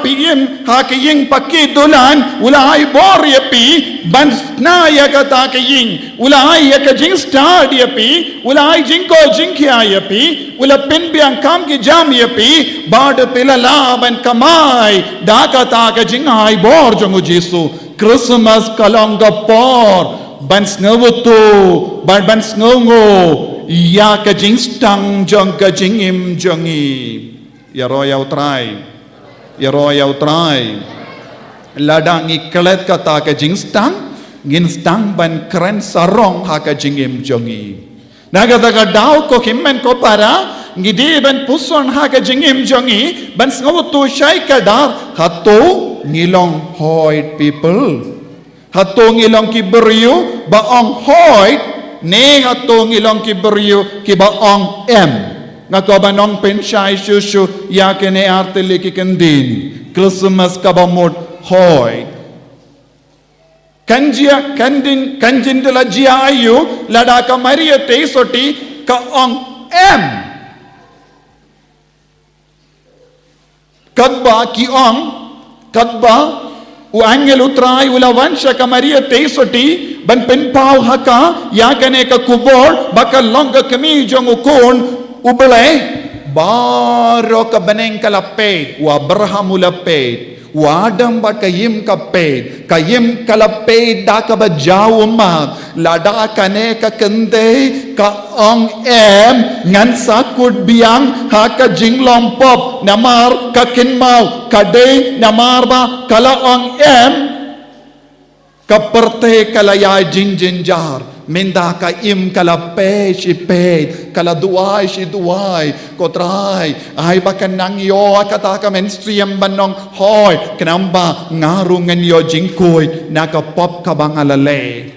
Speaker 6: piyim ha ki ying pakki dulan ulai bor yapi ban na ya ka ta ki ying ulai ya ka jing stad yapi ulai jing ko jing khya yapi ula pin biang kam ki jam yapi bad pilala ban kamai da ka ta ka jing ai bor jong Jesu Christmas kalong ga por ban snawutu ban snongo ya ka jing stang jong ka jing im jongi ya royal try ladang iklet kata ka jing stang ngin stang ban kren sarong ha ka jing im jongi naga daga daw ko himmen ko para ngidi ban puson ha ka jing im jongi ban snawutu shai ka dar hato ngilong hoid people hatong ilong kiberyu baong hoit ne hatong ilong kiberyu ki baong em ngakabanong pensyai susu yakene artili kikendin Christmas kabamut hoit kanjia kanjin dela jia ayu lada ka maria teisoti ka ong em kadba ki ong kadba angel utrai ula wansha ka maria teisoti ban penpau haka yakane ka kubor bakal longa kami jong ukon ubele baro ka baneng kalapet wa abraham ulapet wa adam ba kayim kalapet da ka bajaw ma lada kane ka kende ka ong em ngan sakut biang ha ka jinglom pop namar ka kinmau kade namar ba kala ong em kaperte kala ya jinjar minda ka im kala pe si pe kala duai si duai kotrai ai bakan nang yo kata ka menstriam banong hoy kenamba ngarungan yo jingkoy naka pop ka bangalale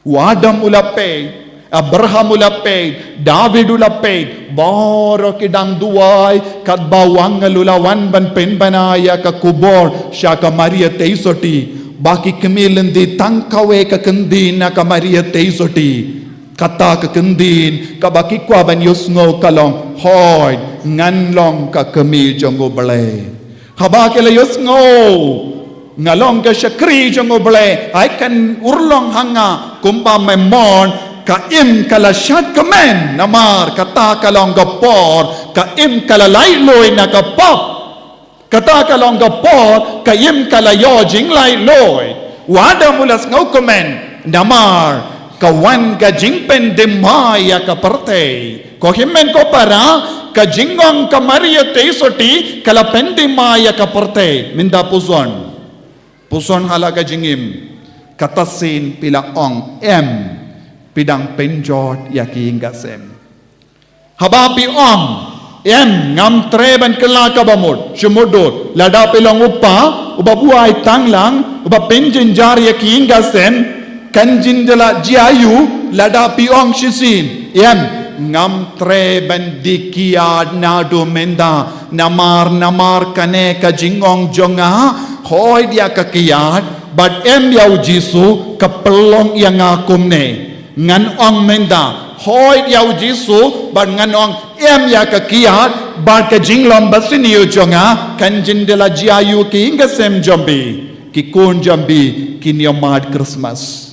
Speaker 6: wadam ulape Abraham ulape David ulape boro kidang duai kat bawang lulawan ban pen banaya ka kubor sya ka Maria teisoti baki kemilindi tangkawe ka kendin na ka Maria teisoti kata ka kendin ka baki kwa ban yusngo kalong hoy nganlong ka kemi jongo bale habake la yusngo ngalong ka syakri jongo bale ai kan urlong hanga kumpa memon ka im kala syat kemen namar kata kalong gapor ka im kala lailoy na ka pop kata kalong gapor ka im kala yo jing lailoy wada mulas ngau kemen namar kawan ka jing pen demaya ka parte ko himen ko para ka jingong ka Maria te soti kala penti maya ka porte minda puson hala ka jingim katasin pila ong pidang penjot yaki ingasem habapi ong ngam treban kala ka bamod shumodot lada pilang uba buai tanglang uba penjen jar yaki ingasem kanjindala jiayu lada piong shisin ngam treban dikiad nado menda namar kane ka jingong jonga hoy dia ka kiad but yau jisu kapelong yang akum ne ngan ong menda hoy yau jisu but ngan ong ya ka kiad but ka jinglom basiniyo jonga kanjindala jiayu ki ingasem jombi ki kun jombi kinyamad Christmas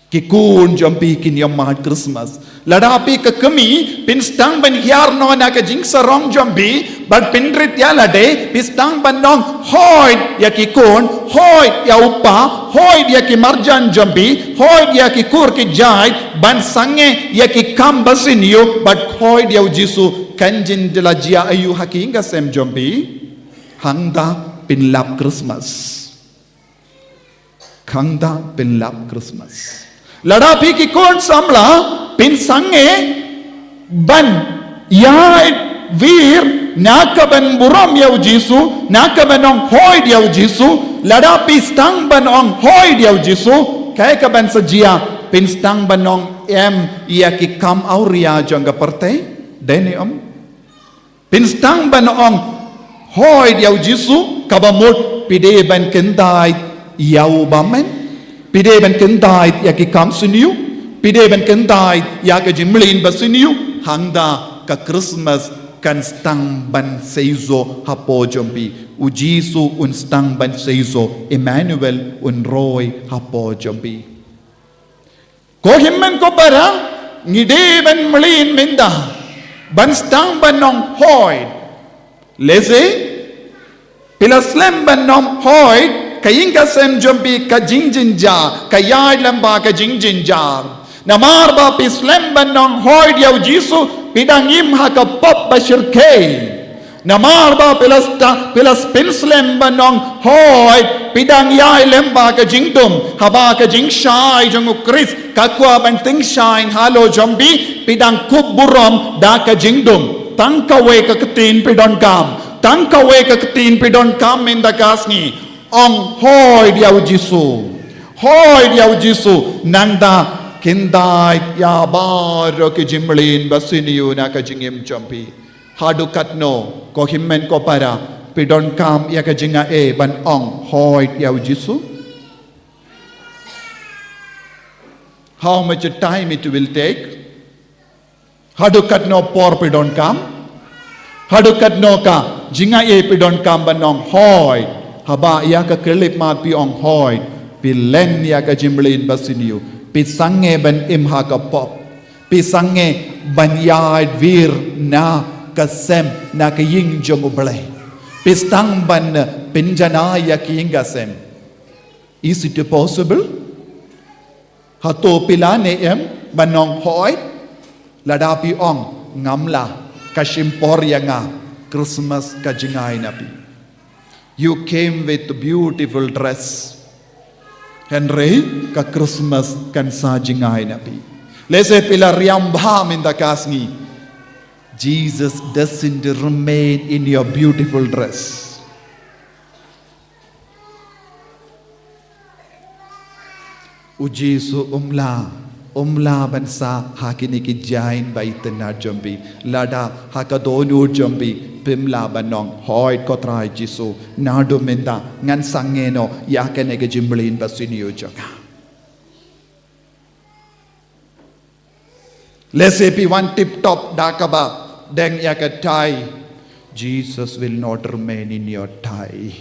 Speaker 6: Kikun jompi kinyamad Christmas. Ladapi ke kami pinstang ban hiar no na ke jing sarong jombi but pinrit ya lade pistang ban nong hoy ya kikun hoy ya upa hoy ya ki marjan jombi hoy ya ki kur ki jai ban sange ya ki kam basinyo but hoy ya jisu kanjin de la jia ayu hakinga sem jombi hangda pinlap Christmas hangda pinlap Christmas ladapi ki kon samla pin sange ban yai vir nakaban buram yau jisu nakaban ong hoy yau jisu ladapi stang ban ong hoy yau jisu kaya kaban sajia pin stang ban ong ya ki kam auria jangga parte deni pin stang ban ong hoy yau jisu kabamut pide ban kendai yau bamen pide ban kendai ya ki kam siniu pide ban kendai ya ka jimlin basiniu hangda ka Christmas kan stang ban seizo hapo jombi ujisu un stang ban seizo Emmanuel un roy hapo jombi ko himmen ko para ngide ban mlin minda ban stang ban nong hoy leze pilaslem ban nong hoy kayinga sem jombi ka jingjinja kayai lamba ka jingjinja namar ba pislem banong hoy diaw jisu pidangim ha ka pop bashirke namar ba pilas pinslem banong hoy pidang yai lemba ka jingdum haba ka jingshai jongu kris kakwa ban ting shine halo jombi pidang kuburom da ka jingdum tangkawe ka ketin pidon kam tangkawe ka ketin pidon kam minda kasni ong hoy diaw jisu nanda kindai ya baro ki jimlin basiniyu na ka jingim jompi hadu katno ko himmen ko para pidon kam ya ka jinga ban ong hoy diaw jisu how much time it will take hadu katno por pidon kam hadu katno ka jinga pidon kam ban ong hoy haba ya ka kelip ma pi ong hoy pi len ya ka jimlin basiniu pi sange ban imha ka pop pi sange ban yai vir na ka sem na ka ying jong uble pi stang ban pinjana ya ki inga sem is it possible hato pilane banong hoy ladapi ong ngamla kashimpor ya nga Christmas ka jingai napi you came with a beautiful dress. Henry, ka Christmas kan sa jingay napi. Lese pila riyambha minda kasngi. Jesus doesn't remain in your beautiful dress. Ujisu umla bansa hakini ki jain baitan na jombi lada hakadonu jombi pimla banong hoy kotrai jisu nadu minda ngan sangeno yakene ke jimblin basiniyo joga lesepi one tip top dakaba deng yakatai Jesus will not remain in your tie.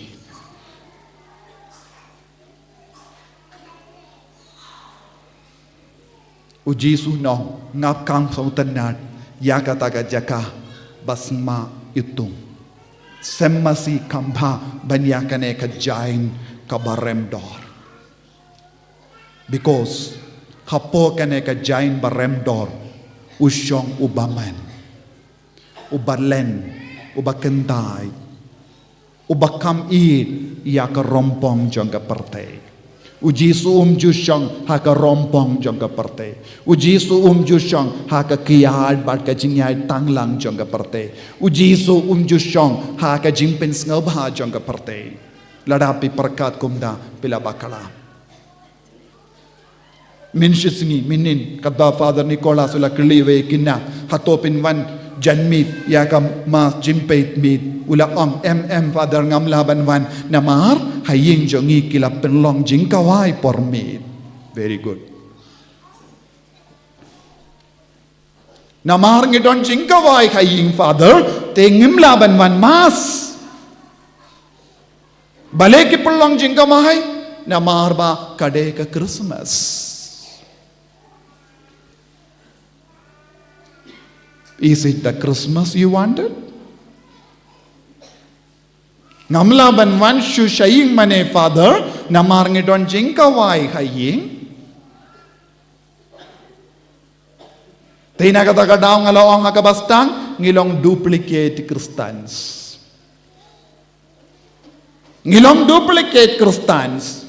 Speaker 6: Ujisu no ngap kang song tenat ya kata jaka basma itung semasi kambha banyakane ka jain ka barem dor because hapo kane ka jain barem dor usyong ubaman ubalen, ubakentay, ubakam id, ya ka rompong jong ka parte. Ujisu jusyong ha ka rompong jong ka parte. Ujisu jusyong ha ka kiyad bat ka jingyay tanglang jong ka parte. Ujisu jusyong ha ka jingpen ngabha jong ka parte. Ladapi perkat kumda pila bakala. Minshisni minin kadda Father Nicolas ula kliwe kinna hatopin wan janmit ya ka mas jimpeit mit ula ong Father ngamlaban wan namar haying jongi kilap penlong jingkawai por mit. Very good. Namar ngidon jingkawai haying Father tengim laban wan mas balik pelong jingkawai namar ba kade ka Christmas. Is it the Christmas you wanted? Ngamla ban wan shu shaying mane Father namar ngidon jingkawai haying tina kata kadaw ngalaong hakabastang ngilong duplicate Christians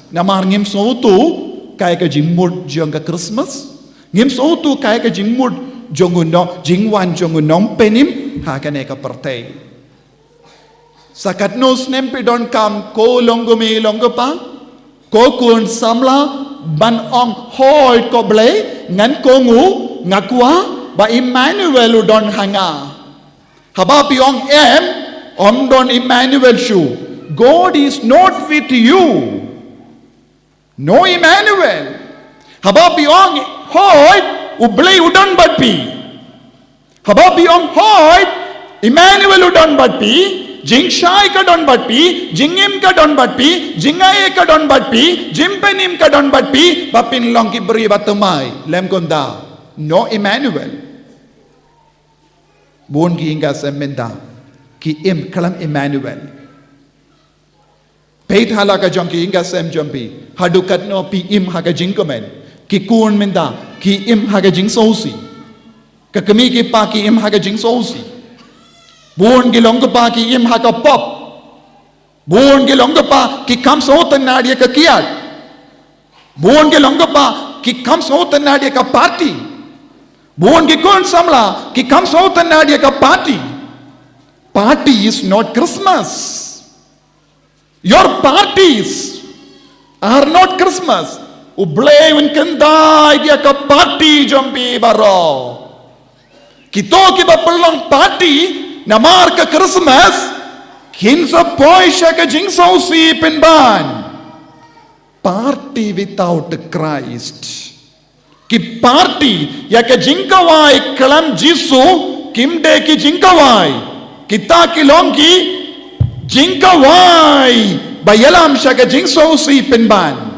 Speaker 6: namar ngim sotu kaya ka jingmud jong ka Christmas ngim sotu kaya ka jingmud jonguno jingwan jongunom penim hakane ka partay sakat nos nempidon kam ko longgomi longgopa ko kun samla ban ong hoy ko blay ngan ko ngu ngakwa ba Emmanuel udon hanga haba piong don Emmanuel shu God is not with you no Emmanuel haba piong hoy ublay udon badpi haba piong hoy Emmanuel udon badpi jingshai ka don badpi jingim ka don badpi jingaye ka don badpi jimpenim ka don badpi bapin long ki beri batumai lem konda no Emmanuel bon ki inga semenda ki kalam Emmanuel peit hala ka jong ki inga sem jompi hadukat no pi haga jingkomen ki kun menda ki haga jing sosi ka kami ki pa ki haga jing sosi buon gilong pa ki haga pop buon gilong pa ki kam sotan nadia ka kiat buon gilong pa ki kam sotan nadia ka party buon ki kun samla ki kam sotan nadia ka party is not Christmas your parties are not Christmas ublay win kandai dia ka party jombi baro kito kita pelong party namar ka Christmas kinsa poisha ka jingso si penban party without Christ ki party ya ka jingkawai kalam Jisu kimde ki jingkawai kita kilongki jingkawai bayalam sya ka jingso si penban.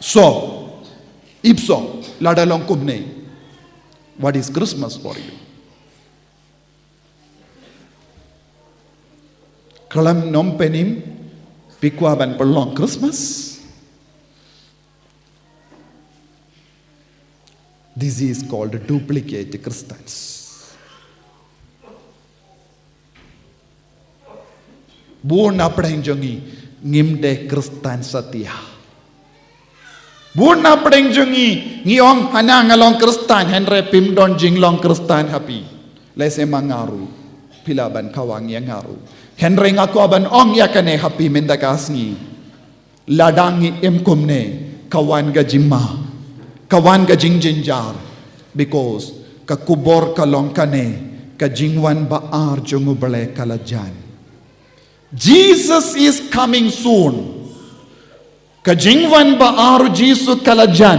Speaker 6: So, ipso, ladalong kubne, what is Christmas for you? Kalam nom penim, pikwaban perlong Christmas. This is called duplicate Christians. Buon apdeng jongi, ngimde Kristen setia. Buon na pedeng jongi ngiong hana ngalong Kristen henre pimdon jinglong Kristen happy lese mangaru pilaban kawang yang ngaru henre ngaku aban ong yakane happy mendakasngi ladangi kumne kawan ga jimma kawan ga jingjinjar because kakubor kalong kane ka jingwan baar jongu bale kalajan Jesus is coming soon. Kajingwan baaru Jisu kalajan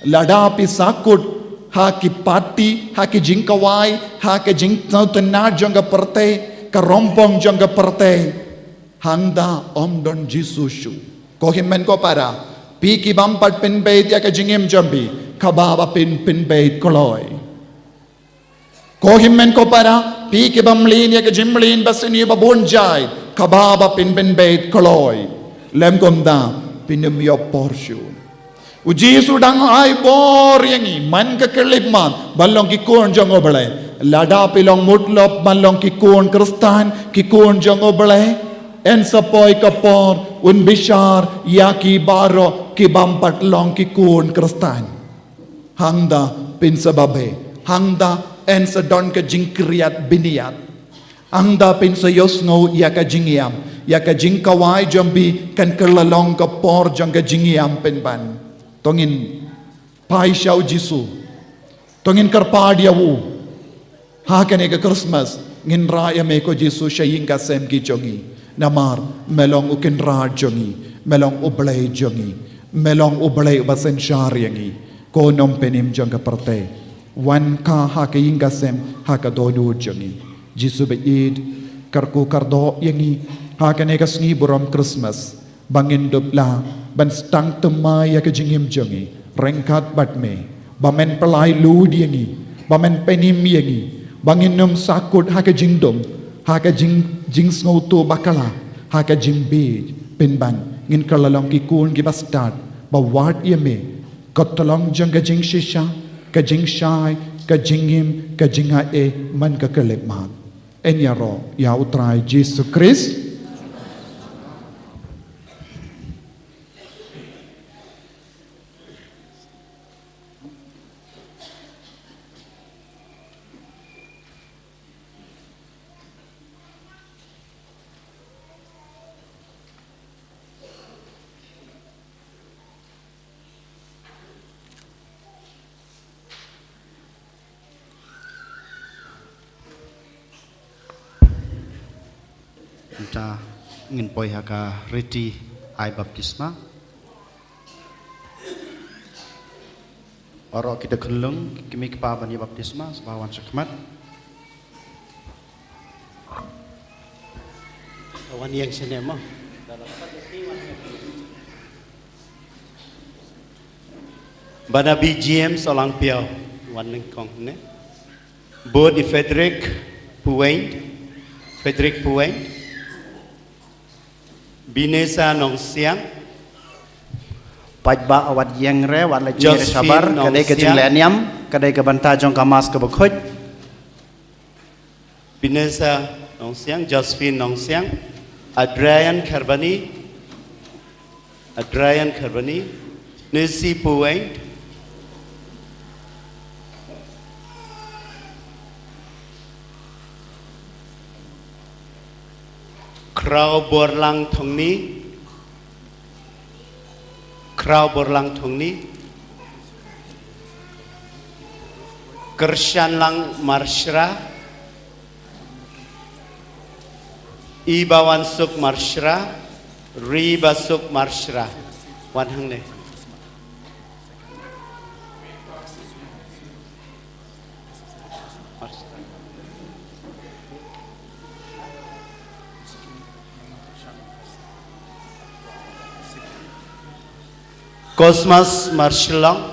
Speaker 6: ladapi sakut haki pati haki jingkawai haki jingtautenar jangga perte karompong jangga perte hangda omdon Jisu shu kohimmen ko para piki bampat pinbait ya kajingim jambi kababa pinbait koloi kohimmen ko para piki bamlin ya kajimlin basini babonjai kababa pinbait koloi lem komda pinum yo porshu Uji sudang ai bor yangi man ka kelip man balong ki kon jong oble lada pilong mutlop balong ki kon kristan ki kon jong oble en sapoi kapor un bishar ya ki baro ki bampat long ki kon kristan hangda pin sababe hangda en sadon ka jingkriat biniat hangda pin sayosno ya ka jingiam ya ka jingkawai jambi kan kerlalong kapor jong ka jingiam pin ban tongin pai shau jisu tongin karpadia wu ha kane ka Christmas ngin raya me ko jisu shayin ka sem ki jongi namar melong ukin ra jongi melong ublay jongi melong ublay basen shariangi ko nom penim jong ka parte wan ka ha ka yin ka sem ha ka donu jongi jisu be id karku kardo yangi ha kane ka sngi buram Christmas bangin dubla ban stang temai ya kejingim jongi rengkat batme bamen pelai lu diangi bamen penim yangi bangin num sakut ha kejingdom ha kejing sngoto bakala ha kejing bej penban ngin kalalong ki kun ki bastard ba wat yeme kotolong jang kejing shisha kejing shai kejingim kejinga e man ka kelep man enyaro ya utrai Jesus Christ
Speaker 2: ta ngin poi haka reti ai baptisma oro kita kelung kimi kepa bani baptisma sebawan sakmat
Speaker 7: wan yang sinema bana BGM solang piao wan kong ne bod di Frederick Puwain Binesa Nong Siang
Speaker 2: pajba awat yang re wat lagi
Speaker 7: Josephine
Speaker 2: sabar
Speaker 7: Nong
Speaker 2: kadai ke
Speaker 7: Siang.
Speaker 2: jingleniam kadai ke banta jong kamas ke bekhoj
Speaker 7: Binesa Nong Siang Josephine Nong Siang Adrian Karbani Nancy Puwain Krau Borlang Thongni Kershan Lang Marshra Ibawan Suk Marshra Riba Suk Marshra wan hang ne Cosmas Marshalong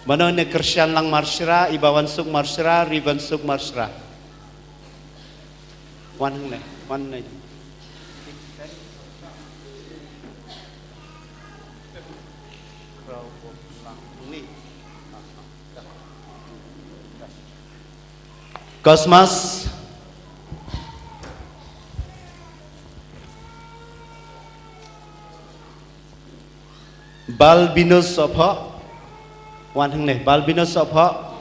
Speaker 7: Mano ne Kershan Lang Marshra Ibawan Suk Marshra Riban Suk Marshra wan hang ne wan ne Cosmas Balbinus Sopha wan hang ne Balbinus Sopha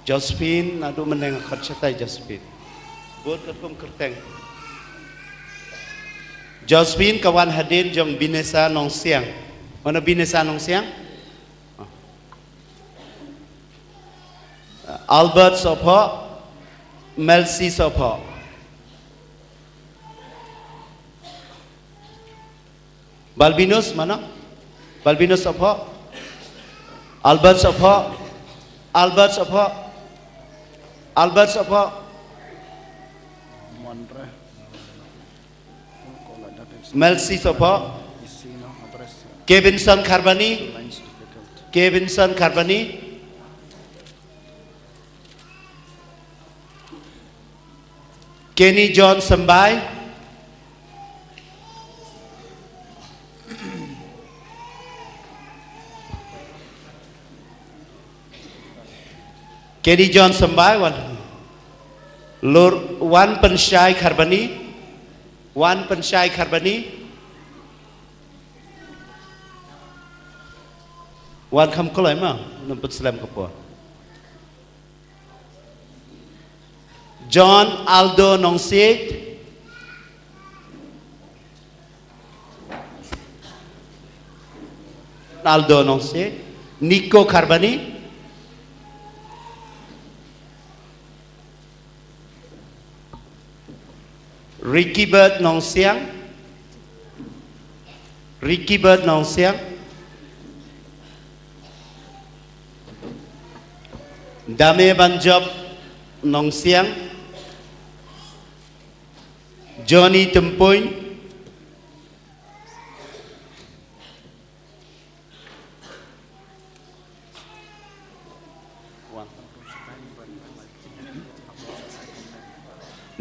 Speaker 7: Josephine adu meneng kharchatai Josephine bot katum kerteng Josephine kawan hadir jong Binesa Nong Siang mana Binesa Nong Siang Albert Sopha Melcy Sopha Balbinus mana Balbinus Sopha Albert Sopha Melcy Sopha Kevinson Carbani Kenny John Sambai, Kenny John Sambai, Lord Wan Pensyai Kharbani, Wan Pensyai Kharbani, Wan Kham Kolai Ma, Numput Slam Kapua. John Aldo Nongsiet, Aldo Nongsiet, Nico Kharbani, Ricky Bird Nongsiang, Ricky Bird Nongsiang, Dame Banjob Nongsiang, Johnny Tempoy,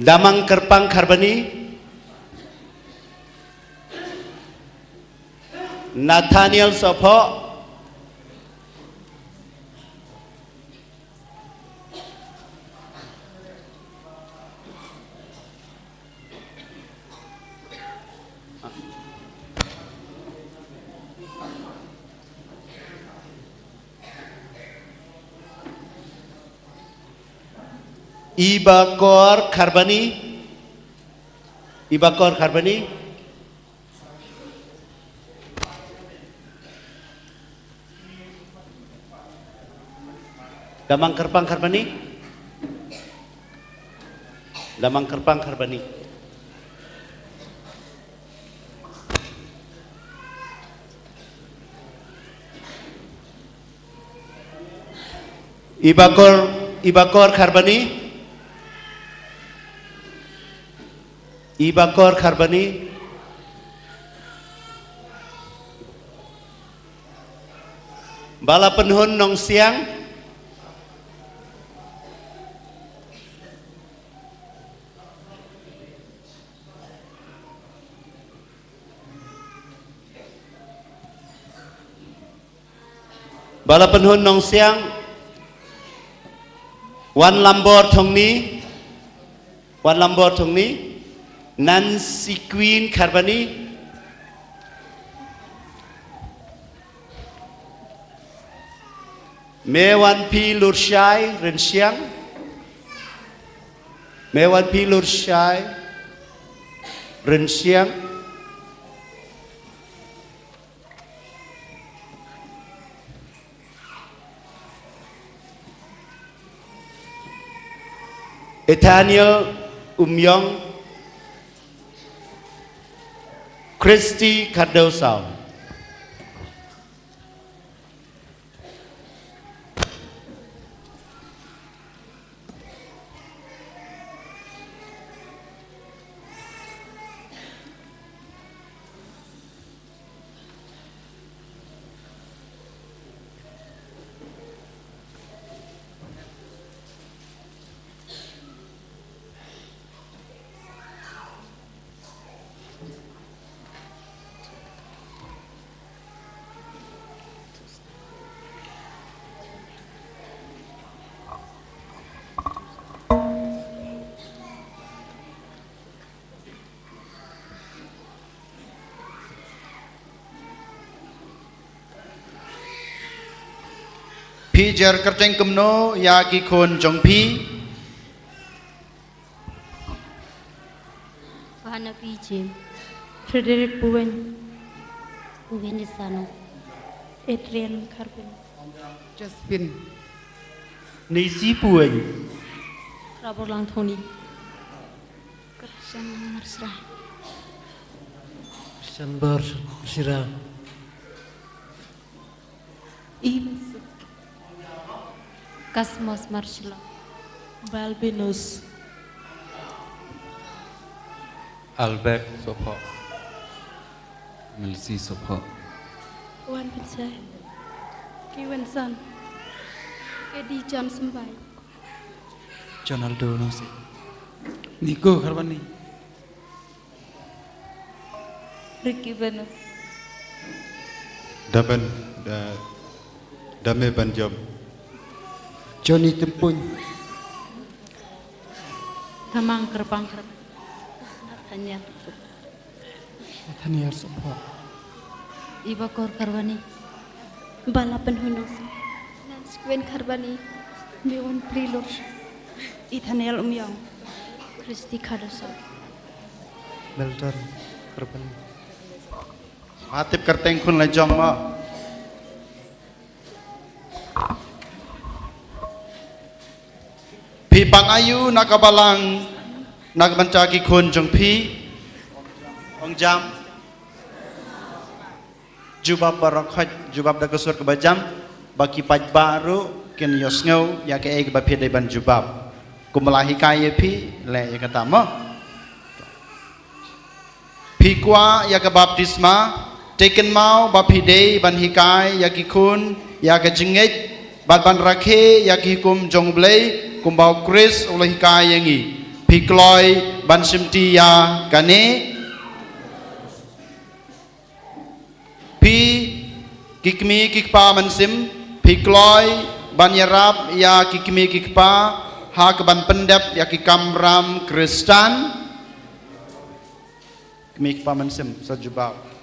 Speaker 7: Damang Kerpang Kharbani, Nathaniel Sopo, Ibakor Kharbani, Ibakor Kharbani, Damang Kerpang Kharbani, Damang Kerpang Kharbani, Ibakor Kharbani, Ibakor Kharbani, Bala Penhun Nongsiang, Bala Penhun Nongsiang, Wan Lambor Thongni, Wan Lambor Thongni, Nancy Queen Kharbani, Mewan P Lurshai Rensiang, Mewan P Lurshai Rensiang, Ethaniel Umyong, Christy Cardoso,
Speaker 2: Pijar Kerteng Kemno Yaki Khon Jongpi,
Speaker 8: Barnaby James,
Speaker 3: Frederick Bowen,
Speaker 8: Uwen Isano,
Speaker 3: Adrian Carbon,
Speaker 9: Josephine,
Speaker 2: Nisi Puan,
Speaker 8: Rabor Lang Tony,
Speaker 3: Kersan Marsra,
Speaker 4: Sambar Sira,
Speaker 3: Ines,
Speaker 8: Kasmos Marshall,
Speaker 3: Balbinus,
Speaker 10: Albert Sopo, Melsi Sopo,
Speaker 3: Wan Pichai, Kiwen San, Eddie John Sambai,
Speaker 10: Jonaldo Nosi,
Speaker 9: Nico Karbani.
Speaker 8: Ricky Beno.
Speaker 7: Daban Dame Banjom.
Speaker 4: Johnny Tempun.
Speaker 8: Tamang Kerbang Kerb. Nathaniel.
Speaker 4: Nathaniel Support.
Speaker 8: Iba Kor Karbani.
Speaker 3: Balapan Hunos. Lance Gwen Karbani. Miwan Prilor.
Speaker 8: Ithaniel Umyong. Christy Cardoso.
Speaker 4: Melton Karbani.
Speaker 2: Hatip kerteng kun lejong ma. Pi bang ayu nakabalang nakabancaki kun jong pi. Ong jam. Jubab barakhat jubab da kesur ke bajam baki paj baru ken yosngau ya ke eg ba pi dai ban jubab. Kumalahi kaya pi le ya kata ma. Pi kwa ya ke baptisma taken mau bapide ban hikai ya ki kun ya ke jingit ban rakhe ya ki hukum jong blei kumbau kris oleh hikai yangi pi kloi ban simti ya kane pi kikmi kikpa mansim pi kloi ban yarab ya kikmi kikpa ha ke ban pendap ya ki kamram kristan kikmi kikpa mansim sajubau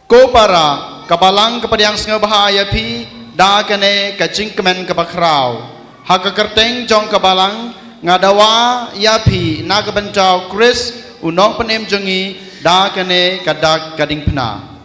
Speaker 2: ko para kabalang kepada yang sengaja bahaya pi da kene kacing kemen kebakrau hak kerteng jong kabalang ngadawa ya pi na kebencau kris unong penem jongi da kene kadak gading pena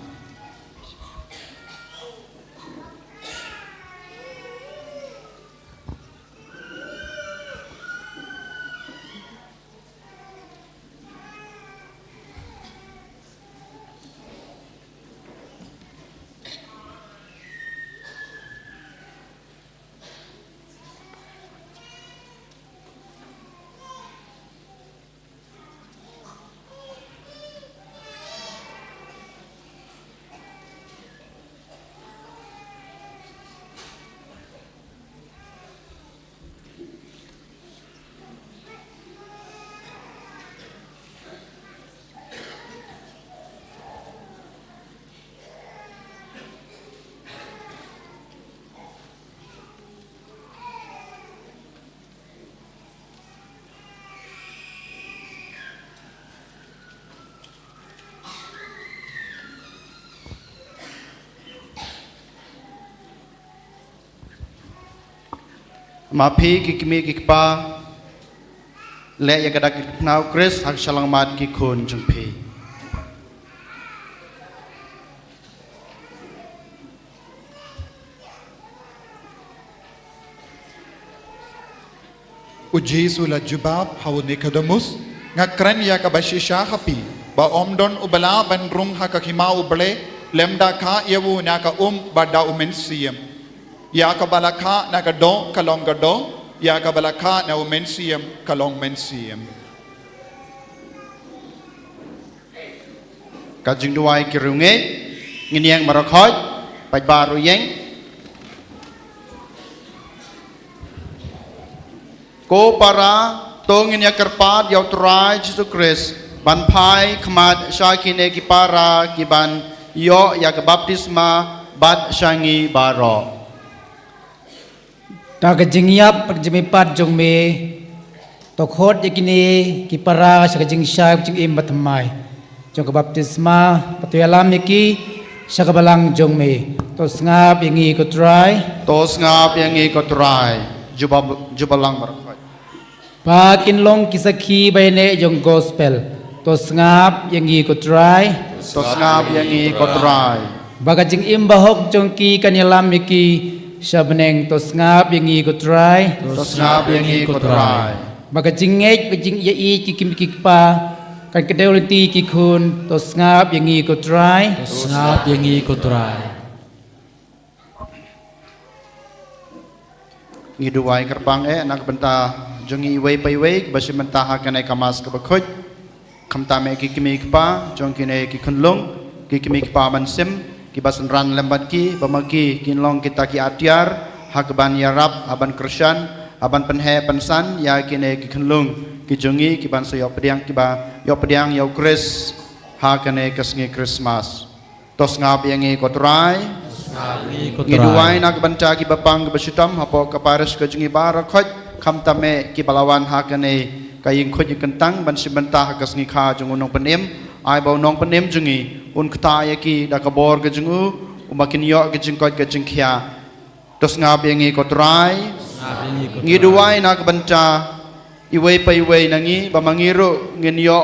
Speaker 2: Mapi kikmi kikpa le ya kadak kiknau kris hak shalang mat kikun jengpi
Speaker 6: Uji sula jubab hau Nicodemus ngakren ya kabashisha hapi ba omdon ubala ban rung hakakima uble lemda ka yewu naka bada umensiam ya kabalaka naka do kalong gado ya kabalaka na umensiam kalong mensiam
Speaker 2: kajing duai kirunge nginiang marakhoy paj baru yeng ko para tongin ya kerpat yaw turai Jesus Christ ban pai khamat syakine ki para ki ban yo ya ke baptisma bat syangi baro
Speaker 11: ta ka jingyap pak jimipat jong me to khot yakini ki para sa ka jingsha jing im batmai jong ka baptisma patuyalam ki sa ka balang jong me to ngap yangi ko try jubalang barakhoy pa kinlong kisakhi baine jong gospel to ngap yangi ko try baga jing im bahok jong ki kanyalam ki Shabneng tos ngap yangi ko try baga jingej bajing yai kikim kikpa kan kedewlenti kikun tos ngap yangi ko try
Speaker 2: ngiduai kerpang nak benta jongi wei pai wei basi mentah kanai kamas ke bakhoj khamtame kikimi kpa jongkine kikunlung kikimi kpa mansim ki basan ran lembat ki bamaki kinlong kita ki atiar hakban yarab aban krisyan aban penhe pensan ya kine ki khenlung ki jongi ki ban sayop pediang ki ba yop pediang yau Chris ha kane kasngi Christmas tos ngap yangi kotrai ngi duai nak banca ki bapang ki basitam hapo kapares ke jongi bar khoj kham tame ki balawan ha kane kaying khoj kentang ban sibanta kasngi kha jongunong penem ai bau nong penem jongi un kta ya ki da kabor ke jongu umakin yo ke jingkot ke jingkhia tos ngap yangi kotrai ngi duai nak banca iwei pa iwei nangi bamangiru ngin yo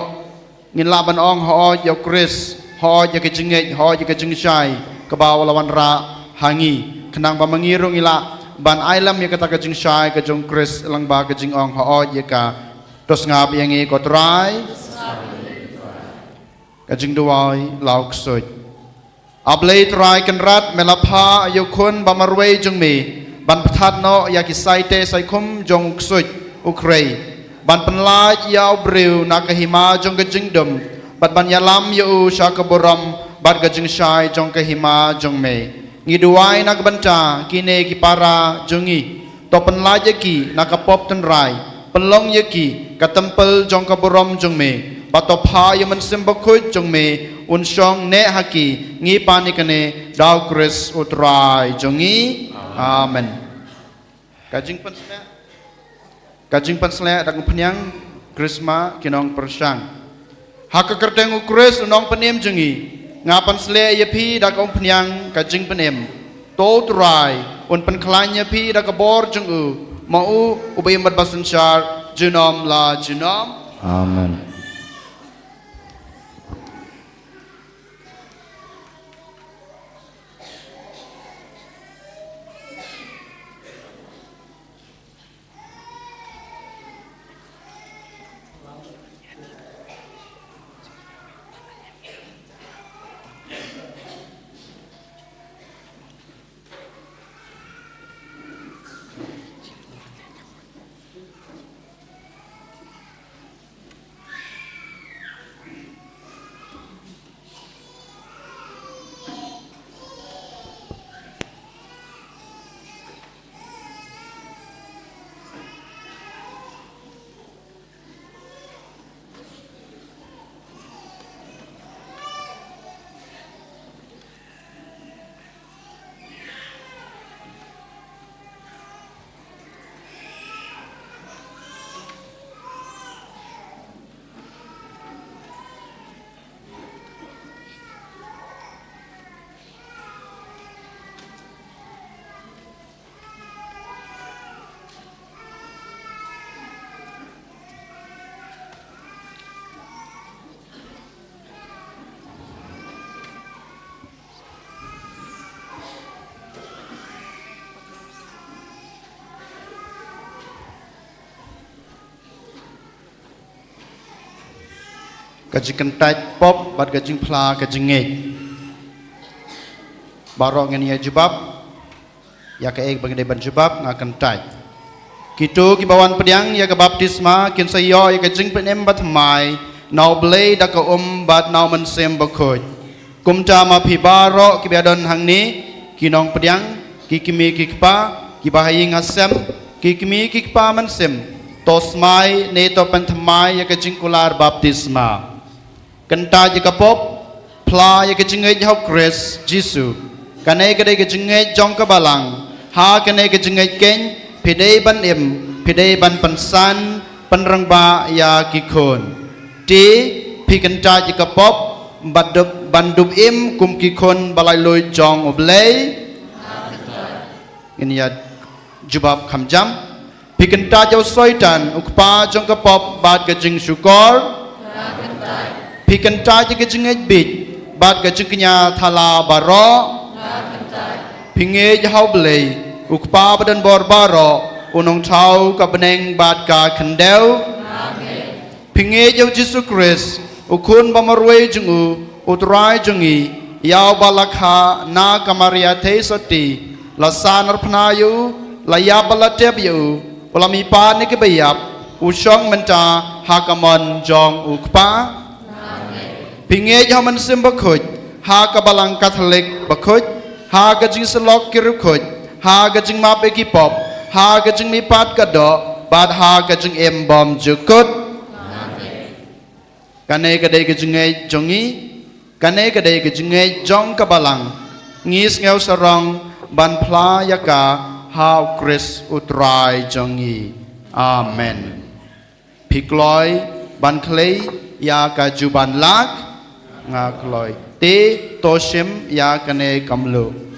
Speaker 2: ngin laban ong ho yo Chris ho yo ke jingej ho yo ke jingshai ke bawa lawan ra hangi kenang bamangiru ngila ban ailam ya kata ke jingshai ke jong Chris lang ba ke jing ong ho yo ka tos ngap yangi kotrai ke jing duai lauk soj ablei trai kan rat melapha yo khun bamarwei jong mi ban pthat no ya ki saite sai khum jong soj ukrai ban penlaj yau breu nak hima jong ke jingdom ban yalam yu sha ka boram ban ke jing shai jong ke hima jong me ngi duai nak banca kine ki para jongi to penlaj ki nak pop ten rai penlong ye ki ka tempel jong ka boram jong me bato pha ye man sim bakhuj jong me un shong ne haki ngi pani kane daw Chris utrai jongi amen kajing pensle dak penyang Krisma kinong persang hak kerteng Chris unong penem jengi ngapan sle ye pi dak ong penyang kajing penem to trai un pen klanya pi dak bor jengu mau ubay mat basan syar jinom la jinom
Speaker 7: Amen. kajing kentaj pop bat kajing pla kajing ngej barong ngani jubab ya ka ek bangde ban jubab nga kentaj kitu ki bawan pediang ya ka baptisma kin sayo ya kajing penem bat mai nau blei dak ka bat nau man sem bakhoj kumta ma phi baro ki biadon hang ni kinong pediang ki kimi ki pa ki bahai ngasem ki kimi ki pa man sem tosmai ne to panthmai ya kajing kular baptisma kenta je kapop pla ye ke jingej hau Chris Jisu kanai ke ke jingej jong ka balang ha kanai ke jingej ken pidei ban em pidei ban pansan panrang ba ya ki khon ti pi kenta je kapop bandub im kum ki khon balai loi jong oblei ini ya jubab khamjam pi kenta jo soitan ukpa jong kapop bat ke jing syukor pi kenta je ke jingej bit bat ke jingnya thala baro pinge hau blei ukpa badan bor baro unong thau ka beneng bat ka khendeu pinge jo Jesu Christ ukun bamarwe jungu utrai jungi yau balakha na kamaria the soti lasanar phnayu laya balatep yu ulami pa ne ke bayap usong menta hakamon jong ukpa pinge jaman sim bakhoj ha ka balang Catholic bakhoj ha ka jing selok kiru khoj ha ka jing ma pe ki pop ha ka jing mi pat ka do bat ha ka jing em bom jukut kane ka dei ka jing ei jongi kane ka dei ka jing ei jong ka balang ngis ngeu sarong ban pla yaka how Chris utrai jongi amen pikloi ban klei ya ka juban lak nga kloi te toshim ya kane kamlu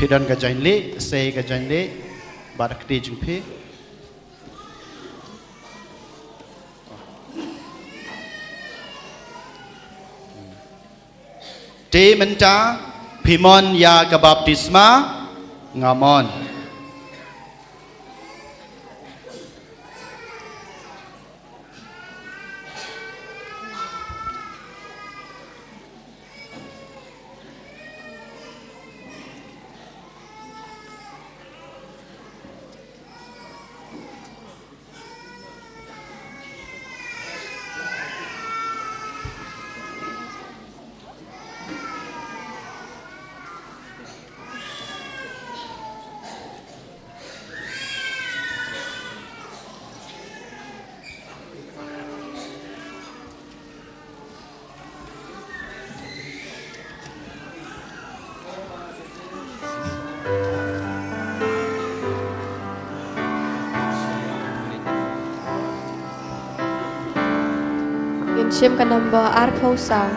Speaker 7: Pidan ka jain le se ka jain le barak te jing phe te menta phimon ya ka baptisma ngamon
Speaker 1: Shim ka number Arpo Sao.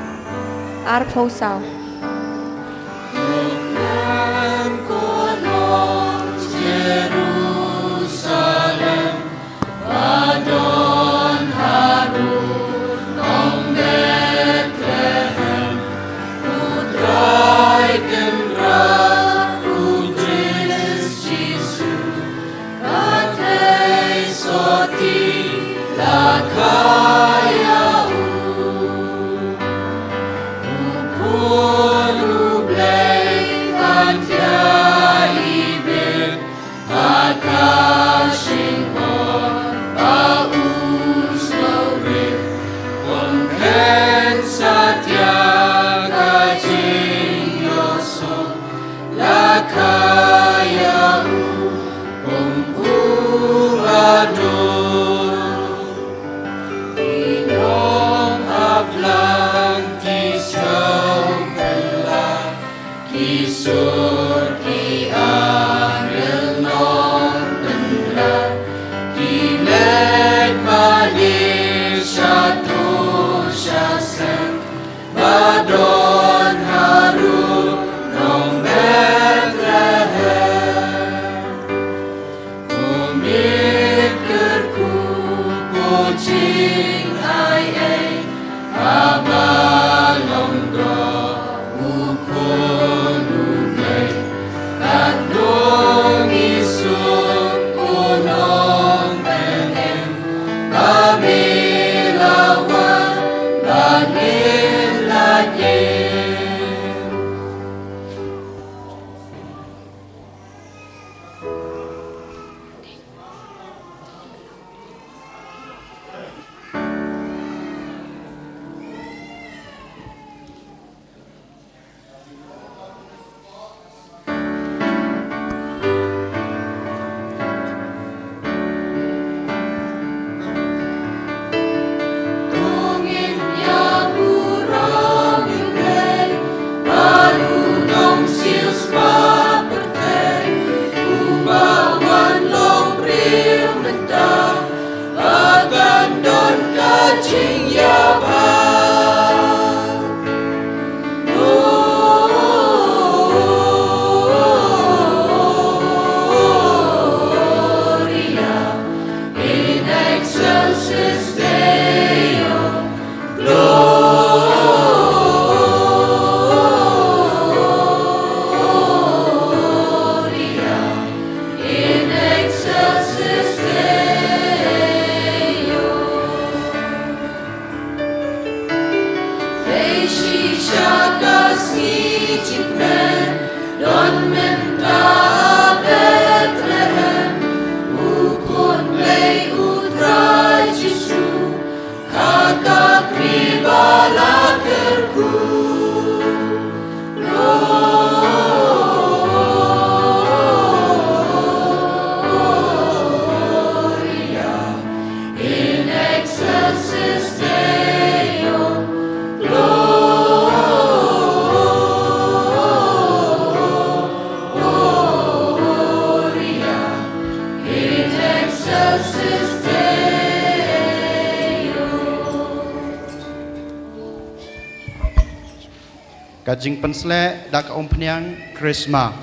Speaker 7: Kajing pensle dak ompnyang Krisma.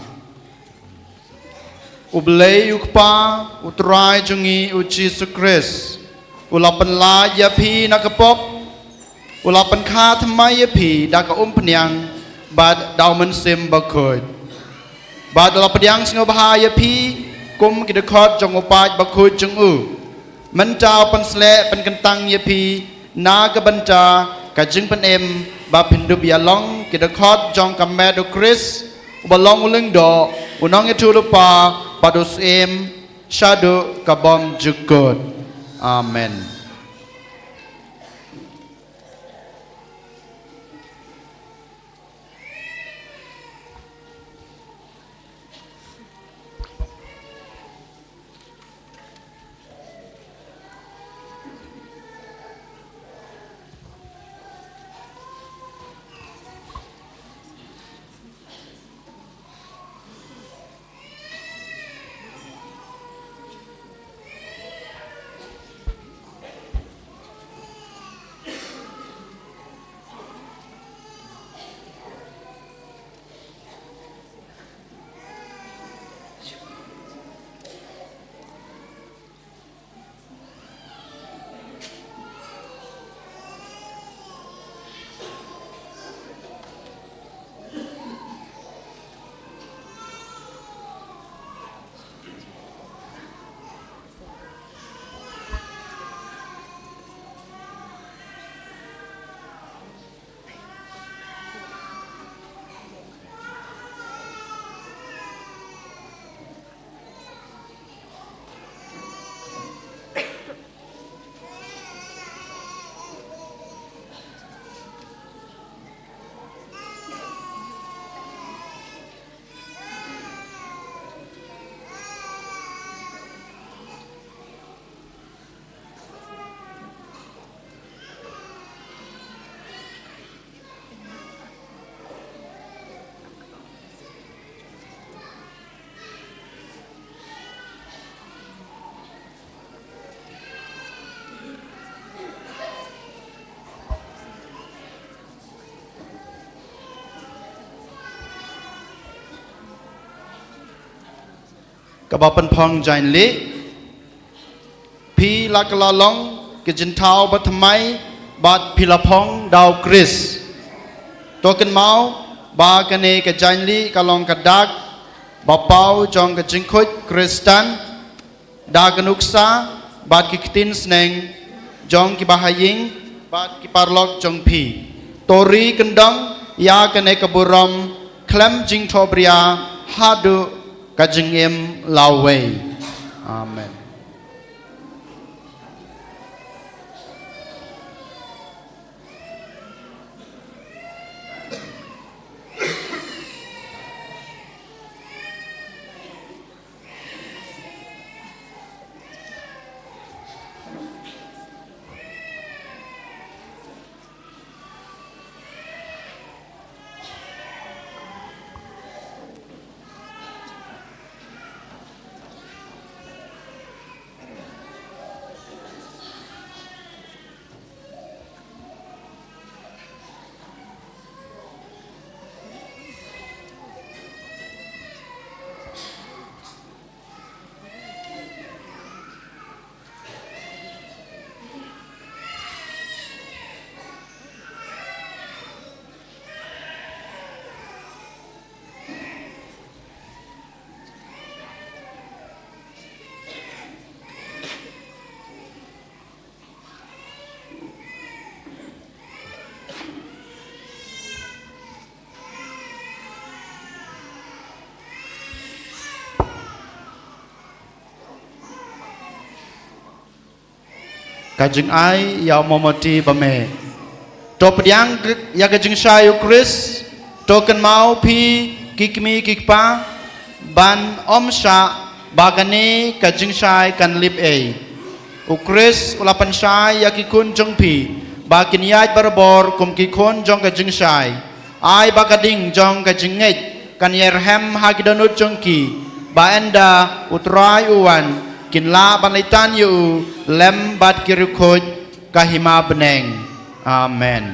Speaker 7: Ublei ukpa utrai jungi uji sukris. Ulapan la yapi nakapop. Ulapan kha thamai yapi dak ompnyang bad daumen sim bakud. Bad ulapan singo bahaya pi kum kidekot jong upat bakud jong u. Mencau pensle penkentang yapi naga banta kajing penem ba pindu bialong kita khot jong kamedo Chris balong uling do unong itu lupa padus shadu kabom jukut. Amen. Kabapan pong jain li pi lakalalong kejentau batmai bat pilapong dau Chris token mau ba kane ke jain li kalong kadak bapau jong ke jingkut Kristan da kanuksa bat kikitin sneng jong ki bahaying bat ki parlok jong pi tori kendang ya kane keburom klem jing tobria hadu kajing lawe. Amen. Kajing ai ya momoti bame to pediang ya kajing sayu Chris token mau pi kikmi kikpa ban omsha bagane kajing sai kan lip u Chris ulapan sai ya kikun jong pi bakin yai barbor kum kikun jong kajing sai ai bakading jong kajing ngej kan yerhem hagidonut jong ki ba enda utrai uwan กินลาบันไลตันอยู่เลมบัดกิรุโคจกาหิมาบเนงอาเมน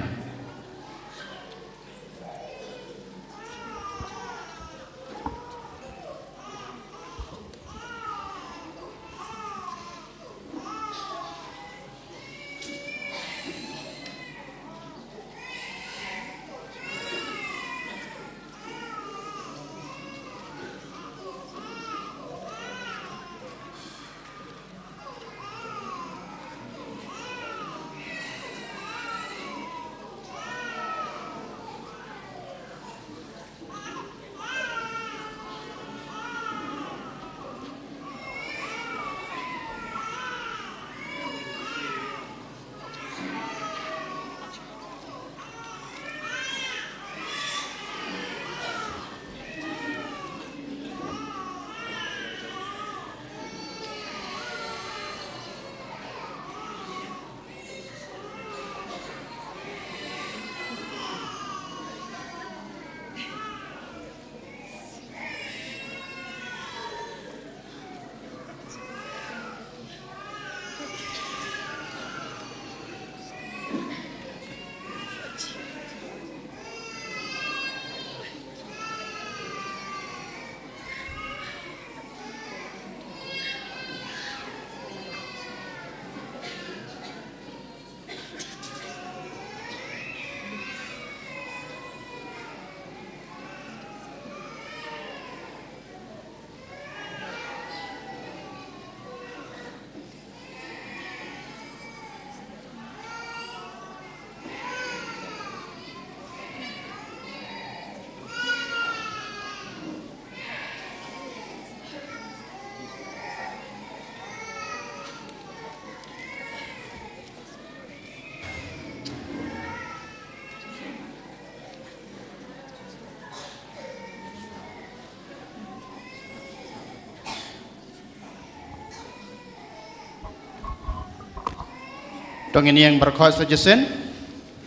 Speaker 7: Tong ini yang berkhot saja sen,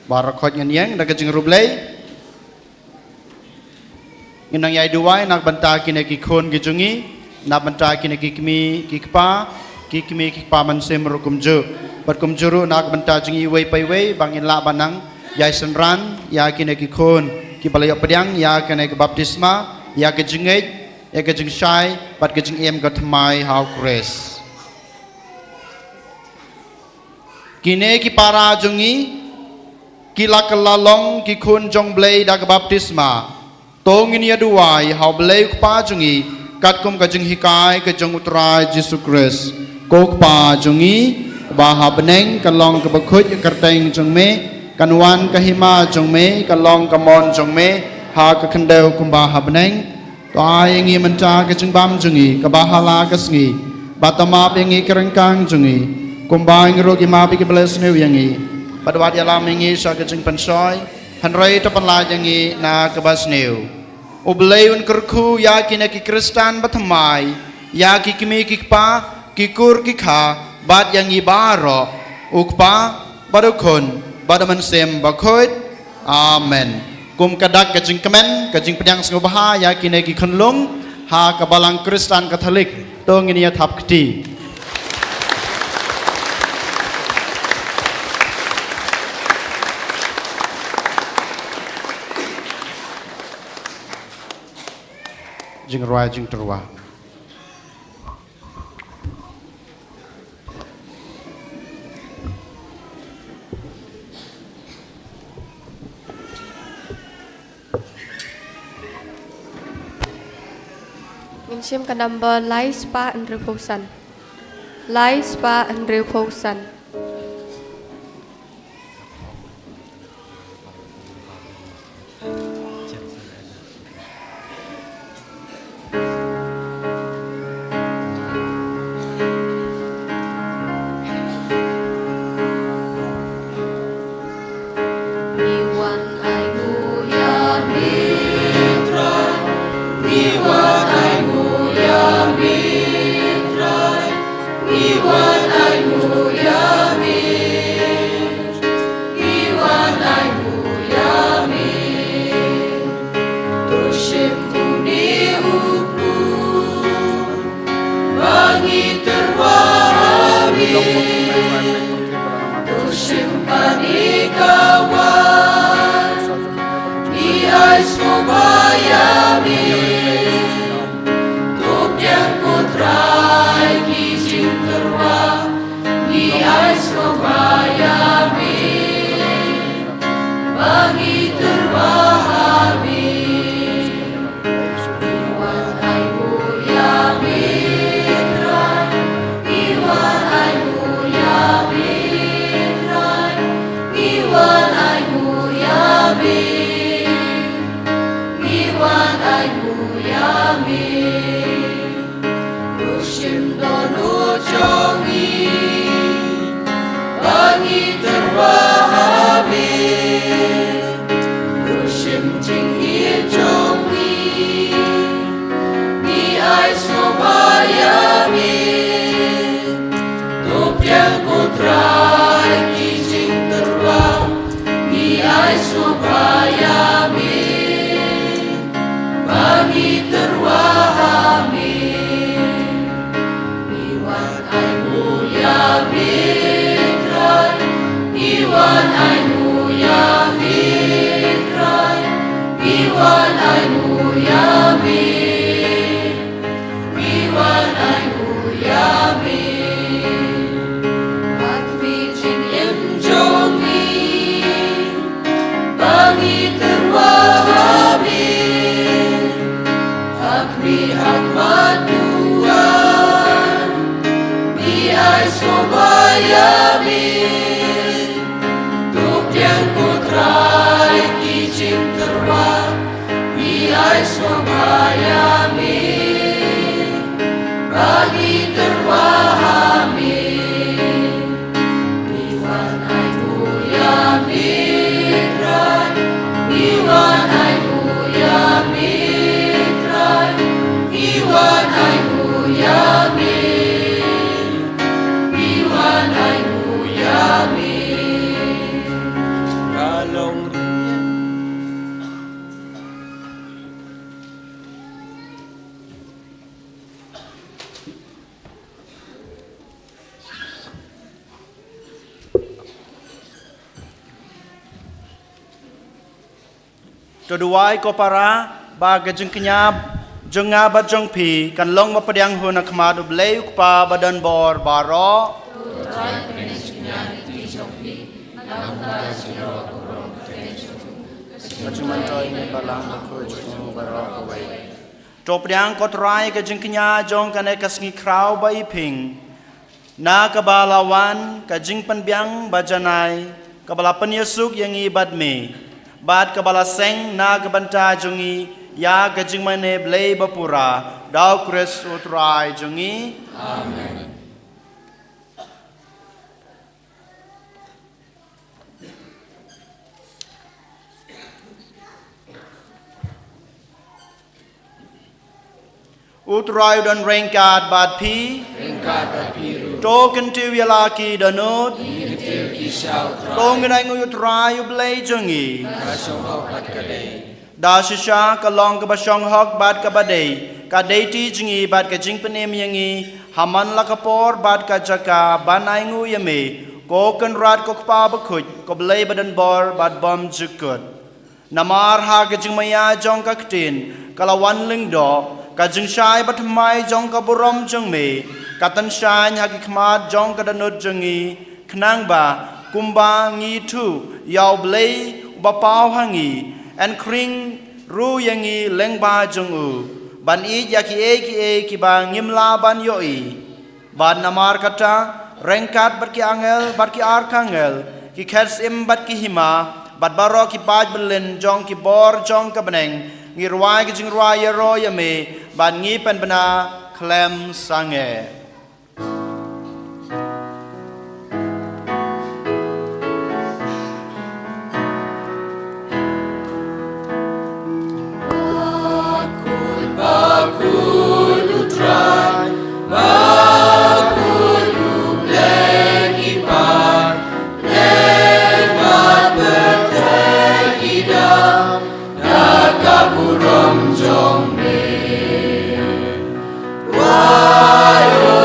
Speaker 7: berkhot ini yang nak jeng rublay, inang yai dua nak bantah kini kikon kijungi, nak bantah kini kikmi kikpa mansem rukum ju, berkum juru nak bantah jengi way pay way, bangin la banang, yai senran, ya kini kikon, kibalayok pedang, ya kini kebaptisma, ya kejengej, ya kejeng syai, bat kejeng em katmai how grace. Kini ki para jungi kila kelalong ki kun jong blay dak baptisma tong ini aduai hau blay pa jungi kat kum ka jeng hikai ke jong utrai Yesus Kristus kok pa jungi baha beneng kalong ke bekhut kerteng jong me kanwan ka hima jong me kalong ka mon jong me ha ka kendeu kum baha beneng to ai ngi menca ke jeng bam jungi ka bahala ka sngi batama pengi kerengkang jungi kumbang rogi mapi ke belas new yangi pada wadi alam yangi sa kecing pensoy hanrai tapan la yangi na kebas new ublay un kerku ya kina ki kristan batamai ya ki kimi kikpa kikur kikha bat yangi baro ukpa barukun badaman sem bakoit amen kum kadak kecing kemen kecing pedang sengubaha ya kina ki kenlung ha kabalang kristan katolik tong ini ya thap kti jeng roa jeng terwa
Speaker 1: Minshim ka number Lai Spa Andrew Posan Lai Spa Andrew Posan
Speaker 12: Iwan ay nguya
Speaker 2: Toduai ko para baga jeng kenyab jeng ngabat jeng pi kan long mapadiang huna kemadu blei pa badan bor baro Topriang kotrai ke jeng kenya jong kane kasngi krau bai ping na kabalawan ka jeng penbiang bajanai kabala penyesuk yang ibad me Bad kabala seng na kabanta jungi ya gajing mane blei bapura dau kres utrai jungi amen Utrai dan rengkat bad pi token tu yalaki danut Tongenai nguyut rayu blei jungi Da shisha kalong ka basyong hok bad ka badai ka deiti jungi bad ka jing penem yangi haman la kapor bad ka jaka banai ngu yame ko kan rat ko pa bakut ko blei badan bor bad bom jukut Namar ha ka jing maya jong ka ktin kalawan lingdo ka jing shai bat mai jong ka burom jung me katan shai ha ki khmat jong ka danut jungi khnang ba kumba ngi tu yau blei bapau hangi and kring ru yangi lengba jungu ban I yaki ki ba ngimla ban yoi ban namar kata rengkat bat ki angel bat ki arkangel ki khers im bat ki hima bat baro ki paj belen jong ki bor jong ka beneng ngi ruai ki jing ruai ro yame ban ngi pen bana klem sange
Speaker 12: Why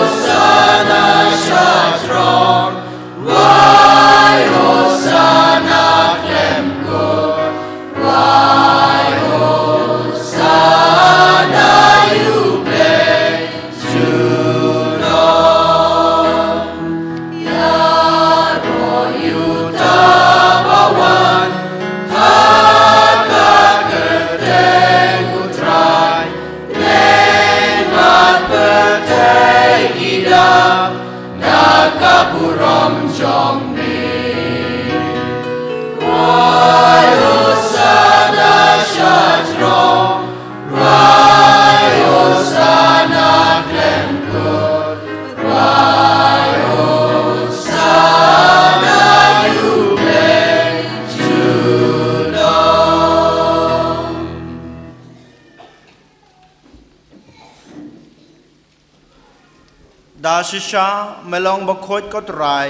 Speaker 2: ดาชิชาเมลองบกโคดก็ตราย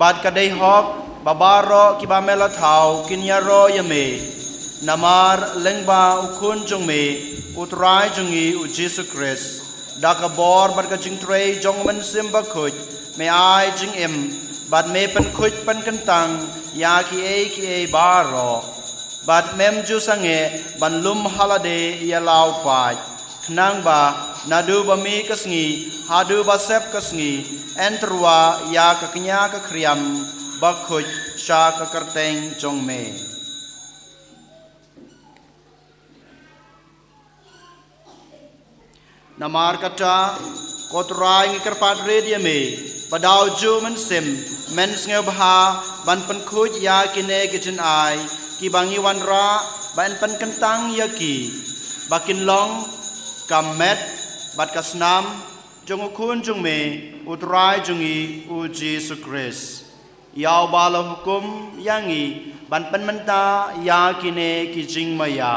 Speaker 2: บาดกระไดฮอกบาบารอกิบาเมลทาวกินยารอยเมนามารเลงบาอุคุณจงเมอุตรายจงอีอุจิสุคริสดากบอร์บัดกจิงเทรจงมันซิมบักคุดเมไอจิงเอ็มบัดเมเป็นคุดเป็นกันตังยาคีเอบารอบัดเมมจูสังเอบันลุมฮาลาเดยาลาวปาดนางบานาดูบะมีกสงีฮาดูบาเซฟกสงีเอนตรัวยากะกญากะครียมบักขุดชากะกระเตงจงเมนามารกะตากอตรายงิกระปาดเรเดียเมบดาวจูมันซิมเมนสเงบฮาบันปันขุดยากินเนกิจินไอกีบังยีวันราบันปันกันตังยากีบักินลองกัมเม็ดบัดกัสนามจงอุคุณจงเมอุตรายจงอีอุจีสุคริสยาวบาลหุกุมยังอีบันเป็นมันตายากินเนกิจิงมายา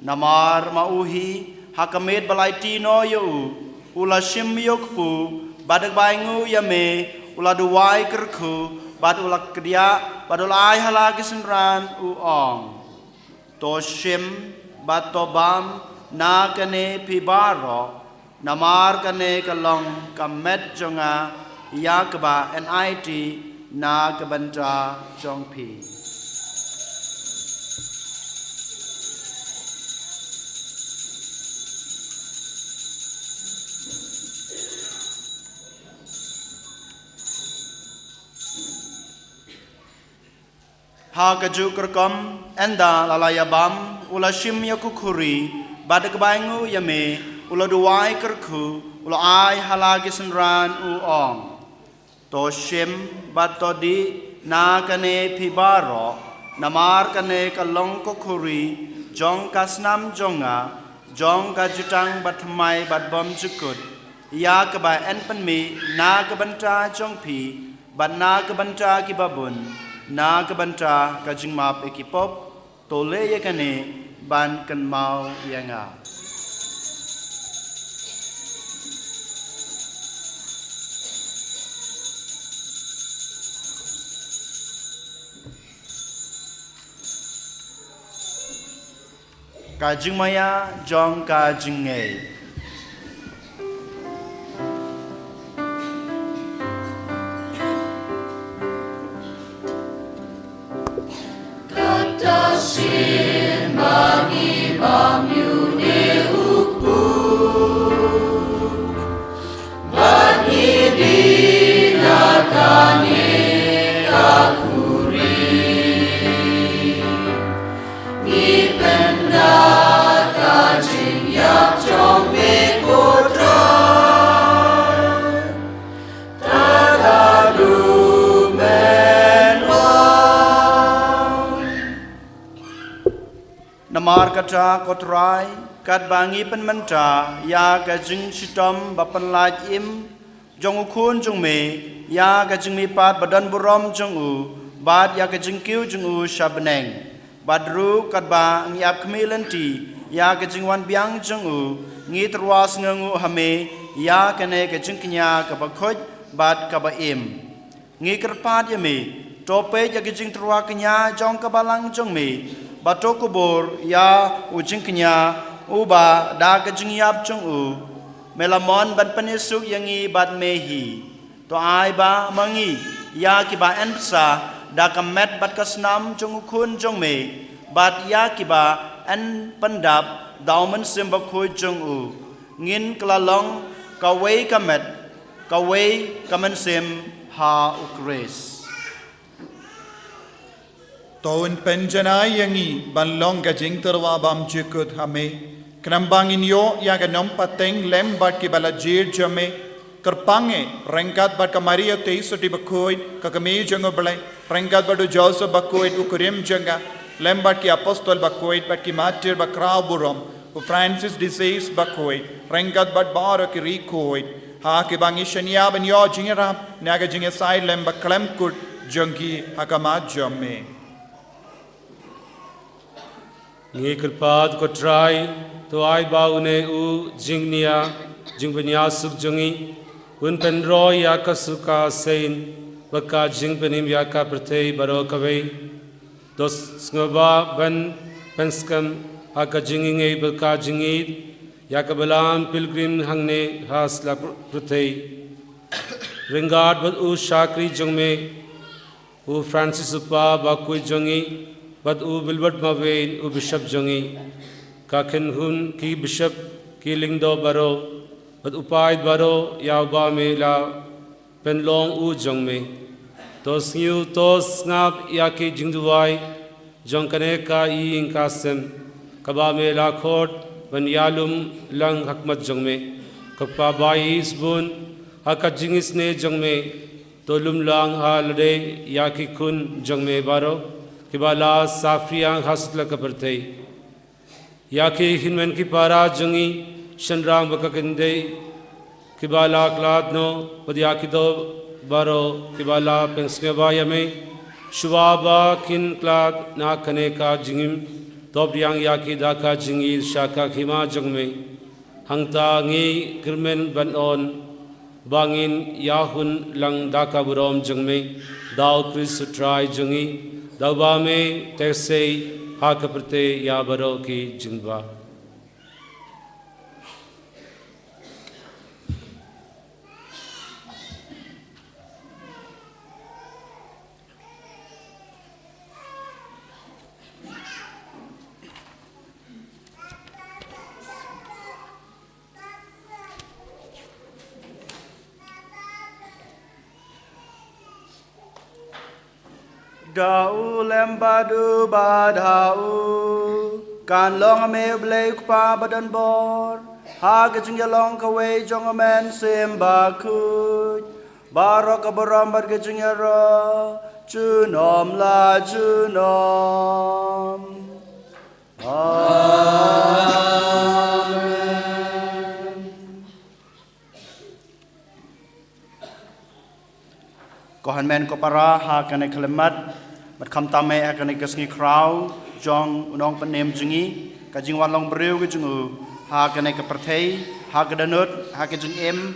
Speaker 2: นามารมาอุฮีฮักเมดบาลายตีโนยูอุลาชิมยกปูบัดกบายงูยาเมอุลาดูไวกระคูบัดอุลากเดียบัดอุลายฮลากิสันรานอุองโตชิมบัดโตบามนากันเนพิบารอนามารกันเนกลองกัมเม็ดจงายากบะ NIT นากบันจาจงพีฮากจูกรกมเอนดาลาลายบัมอุลาชิมยกุคุรีบัดกบายงูยาเมอุลาดูไวกระคูอุลาไอฮาลากิสันรานอูอองโตชิมบัดโตดีนากันเนพิบารอนามารกันเนกลองกุคุรีจงกัสนามจงาจงกัจุตังบัดทำไมบัดบอมจุกุดยากบายเอ็นปันมีนากบันจาจงพีบัดนากบันจากิบบุญนากบันจากจิงมาเปกิปบโตเลยกันเนบันกันเมายังอ่ะกาจิงมายาจองกาจิงเงนามารกจากตรายกัดบางีเป็นมันจายากะจึงชิตอมบัปนลายอิมจงอุคุณจงเมยากะจึงมีปาดบดันบุรมจงอูบาดยากะจึงคิวจงอูชาบเนงบาดรูกัดบางีอับขมิลันตียากะจึงวันเบียงจงอูงีตรวาสงงูฮเมยากะเนกะจึงขญากะบะคดบาดกะบะอิมงีกระปาดยเมโตเปยากะจึงตรวาขญาจงกะบาลังจงเมบัตโตกุบรยาอุจิงขญาอุบาดากจิงยับจงอูเมลามอนบันปนิสุกยังงีบัดเมหีตัวไอบามังียากิบาเอ็นปซาดากเม็ดบัดกัสนามจงอุคุณจงเมบัดยากิบาเอ็นปันดับดาวมันซิมบักคุยจงอูงินกลาลองกะเวกะเม็ดกะเวกะมันซิม ha ukres
Speaker 6: Taun penjanay yangi banlong gajing terwa bam jikut hame kenambangin yo ya ganom pateng lem bat ki balajir jame kerpange rengkat bat kamaria te soti bakoid kakame jango balai rengkat batu joseph bakoid ukurim janga lem bat ki apostol bakoid bat ki martyr bakrau burom u Francis disease bakoid rengkat bat baro ki rikoid ha ki bangi shania ban yo jingerap naga jinge sai lem baklem kut jangki hakamat jame
Speaker 10: Ngi kerpat ko try to ai baune u jingnia jingbenya suk jungi un penro ya kasuka sein baka jingpenim ya ka prtei baro kawei dos ngaba ban penskam aka jingingei baka jingid ya ka balam pilgrim hangne has la prtei ringard bat u shakri jungme u Francis upa bakui jungi Bat u bilbat mavein u bishop jongi kaken hun ki bishop ki lingdo baro bat upaid baro yaw ba me la penlong u jong me tos nyu tos ngap ya ki jingduai jong kane ka I ing kasem kaba me la khot ban yalum lang hakmat jong me kapa bai isbun haka jingis ne jong me tolum lang ha lade ya ki kun jong me baro Kibala safriang hasla kapertei Yaki hinmen ki para jungi shanrang bakakende Kibala kladno padyaki do baro kibala pengsneba yame shubaba kin klad na kane ka jingim tobyang yaki daka jingi shaka khima jangme hangta ngi kirmen banon bangin yahun lang daka burom jangme daw kris sutrai jungi Dauba me tersei hakaperte ya baro ki jingba
Speaker 2: Dau lembadu badau kan long ame blake pa badan bor ha gajing long kawe jong amen sim bakut barok baram bar gajing ra junom la junom amen kohan men ko para ha kane kelemat Bat kam tame akan ikasngi kraw jong unong penem jungi kajing wan long breu ke jungu ha kane ke pertei ha ke danut ha ke jung em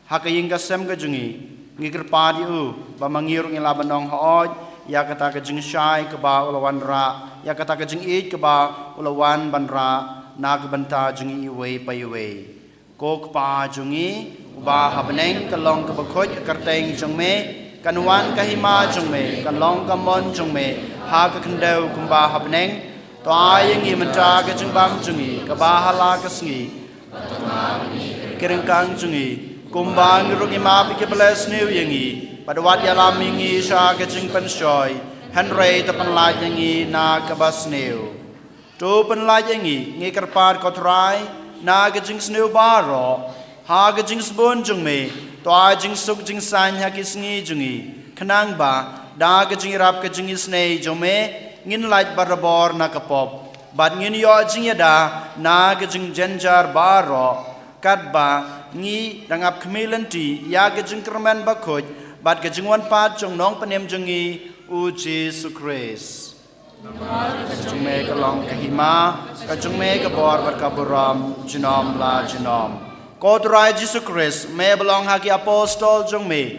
Speaker 2: ha ke ying kasem ke jungi ngikir padi u ba mangirung ila banong hooj ya kata ke jung shai ke ba ulawan ra ya kata ke jung it ke ba ulawan ban ra na ke banta jungi iwe pa iwe ko pa jungi ba habneng ke long ke bakhoj kerteng jung me Kanwan kahima jungme kanlong kamon jungme ha ka kandau kumba habneng to ayeng I menta ka jungbam jungi ka bahala ka sngi kerengkang jungi kumba ngirung ima pi ke bless new yengi padwat yalam mingi sha ka jing penshoy henry ta panlaj yengi na ka bas new to panlaj yengi ngi karpar ko trai na ka jing snew baro ha ka jing sbon jungme to a jing suk jing san ha ki sngi jungi khnang ba da ka jing rap ka jing snei jome ngin laj barabor na ka pop bat ngin yo jing da na ka jing jenjar baro kat ba ngi dangap khmilanti ya ka jing kerman ba khoj bat ka jing wan pat jong nong panem jungi u Jesus Christ jung me ka long ka hima ka jung me ka bor bat ka buram jinom la jinom Kodrai Jesus Christ me belong haki apostol jong me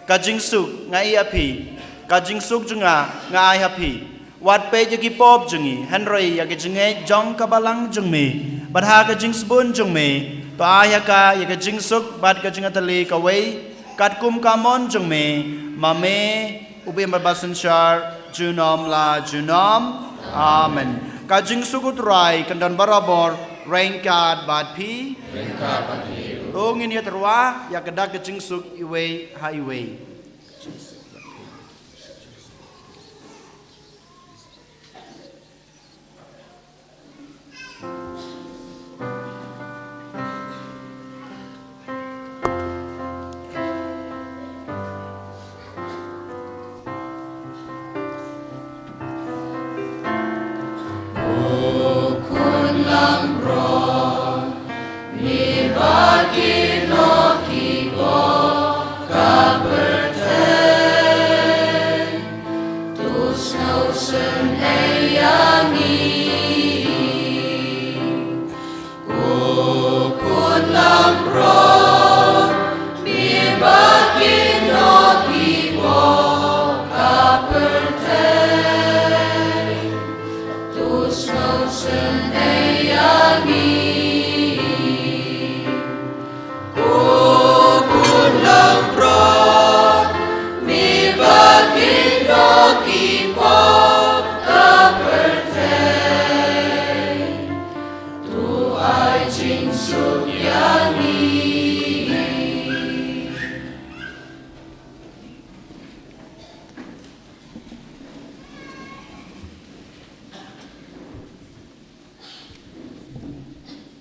Speaker 2: kajing suk ngai api kajing suk junga ngai api wat pe yaki pop jungi henry yaki jinge jong kabalang jong me bat ha kajing sbun jong me pa yaka yaki jing suk bat kajing atali kawai kat kum kamon jong me mame ubi babasan shar junom la junom amen kajing suk utrai kandan barabor Rengkat bat pi Rongin ya terwa ya kedak kecing suk iwe ha iwe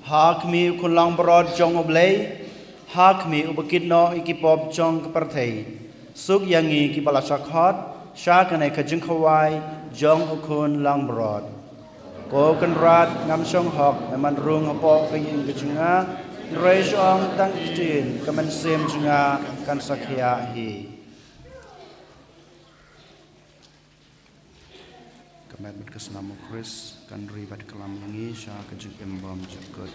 Speaker 2: Hak mi kun lang berod jong oblei, hak mi ubekit no ikipop jong kepertei. Suk yangi kipala shakhot, shakane kajing kawai jong ukun lang berod. Ko kan rat ngam shong hok eman rung hapok kaying kajinga, nrei shong tang itin kaman sem jinga kan sakya hi. Kamat berkesenam Chris kan ribat kelam yangi syak kajing embam jagat.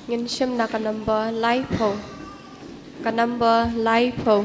Speaker 1: Ngin shim na ka number lipo. Ka number lipo.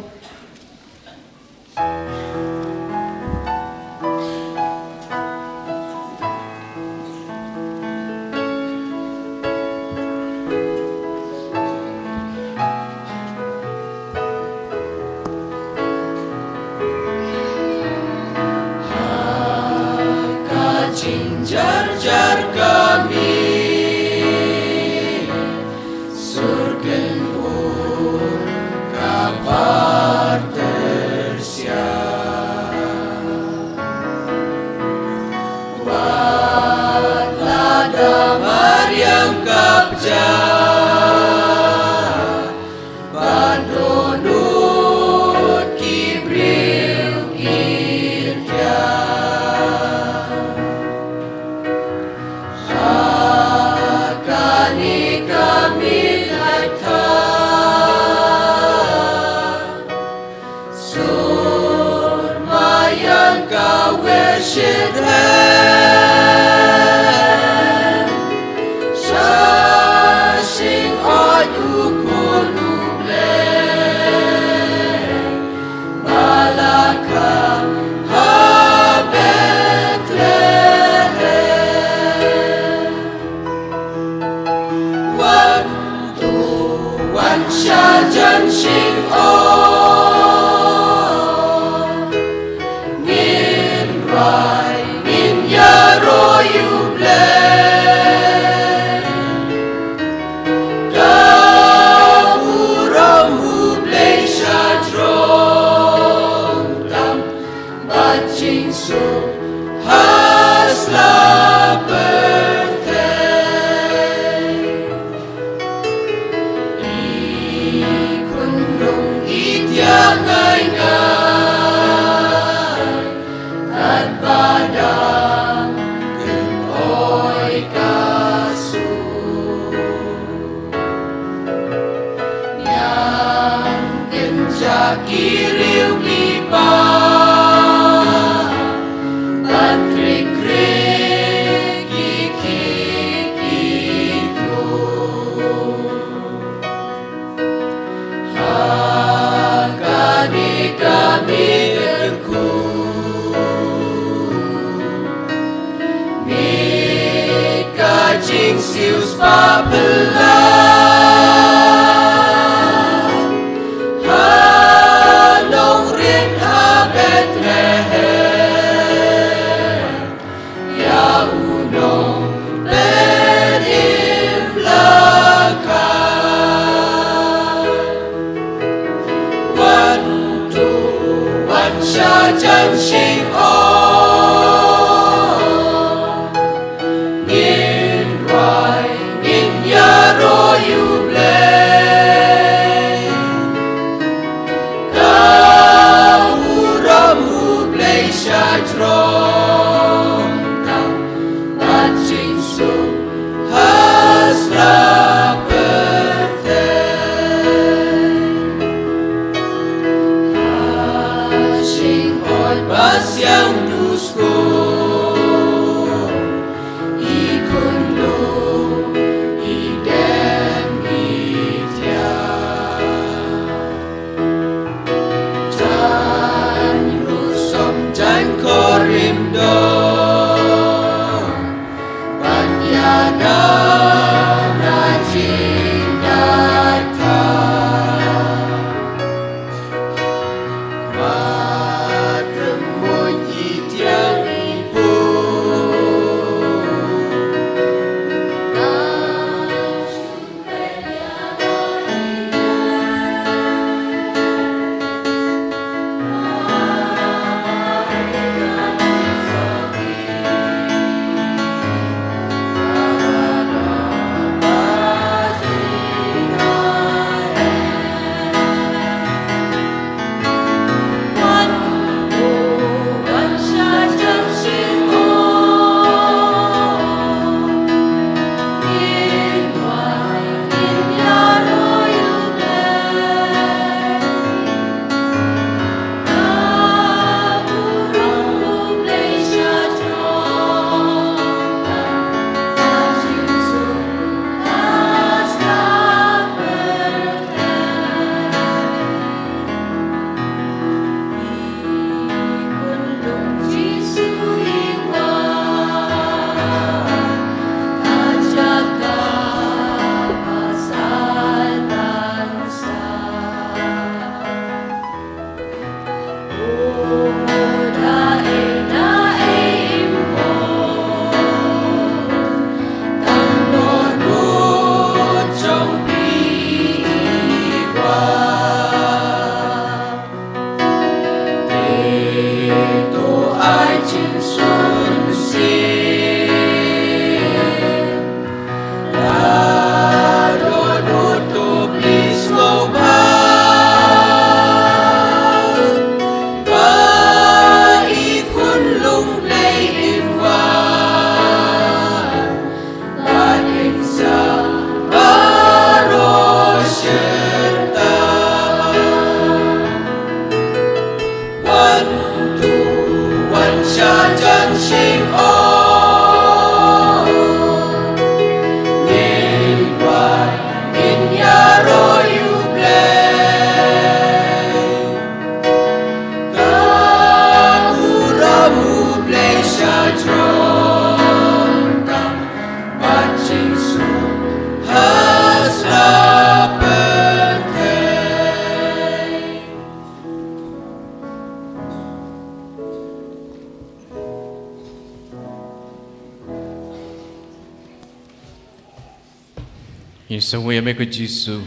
Speaker 12: Yesu yame ko Yesu.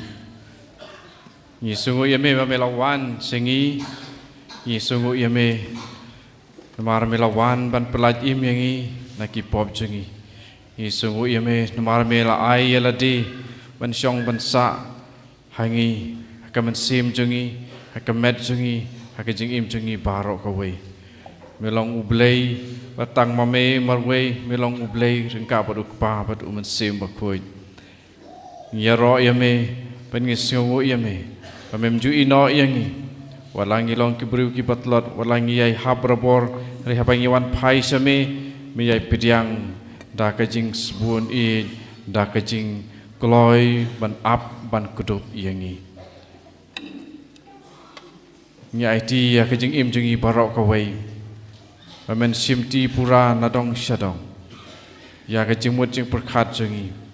Speaker 12: Yesu yame melawan sengi. Yesu yame namar melawan ban pelaj im yangi naki pop jengi. Yesu yame namar mela ai yaladi ban syong ban sa hangi hakaman sim jengi hakamet jengi hakajing im jengi barok kawe. Melong ublay batang mame marwe melong ublay rengka baduk pa baduk man sim bakoi. Nyaro yame pengisngo yame pamemju ino yangi walangi long kibru kibatlot walangi yai habrabor rehabangi wan pai same miyai pidiang da kajing sbun I da kajing kloy ban ap ban kudup yangi nyai ti ya kajing im jungi barok kawai pamen simti pura nadong syadong ya kajing mut jing perkhat jungi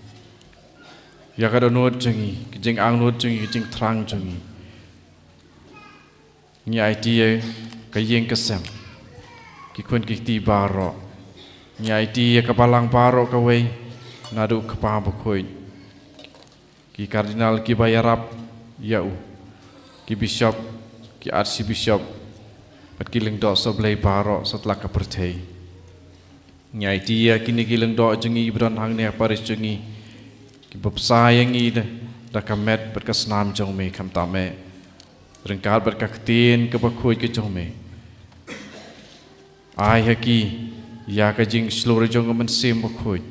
Speaker 12: ya kada nut jengi kijing ang nut jengi kijing terang jengi ni IT kayeng kesem kikun kiti baro ni IT kepalang baro kawe nadu kepa bakoi ki kardinal ki bayarap yau ki bishop ki archbishop pat kiling do soblay baro setelah kepertai ni IT kini kiling do jengi ibran hang ne paris jengi Kibab sayang ida dah kamet berkesnam jong me kam tame rengkal berkaktin kebakui ke jong me ai haki ya kajing seluruh jong mensim bakui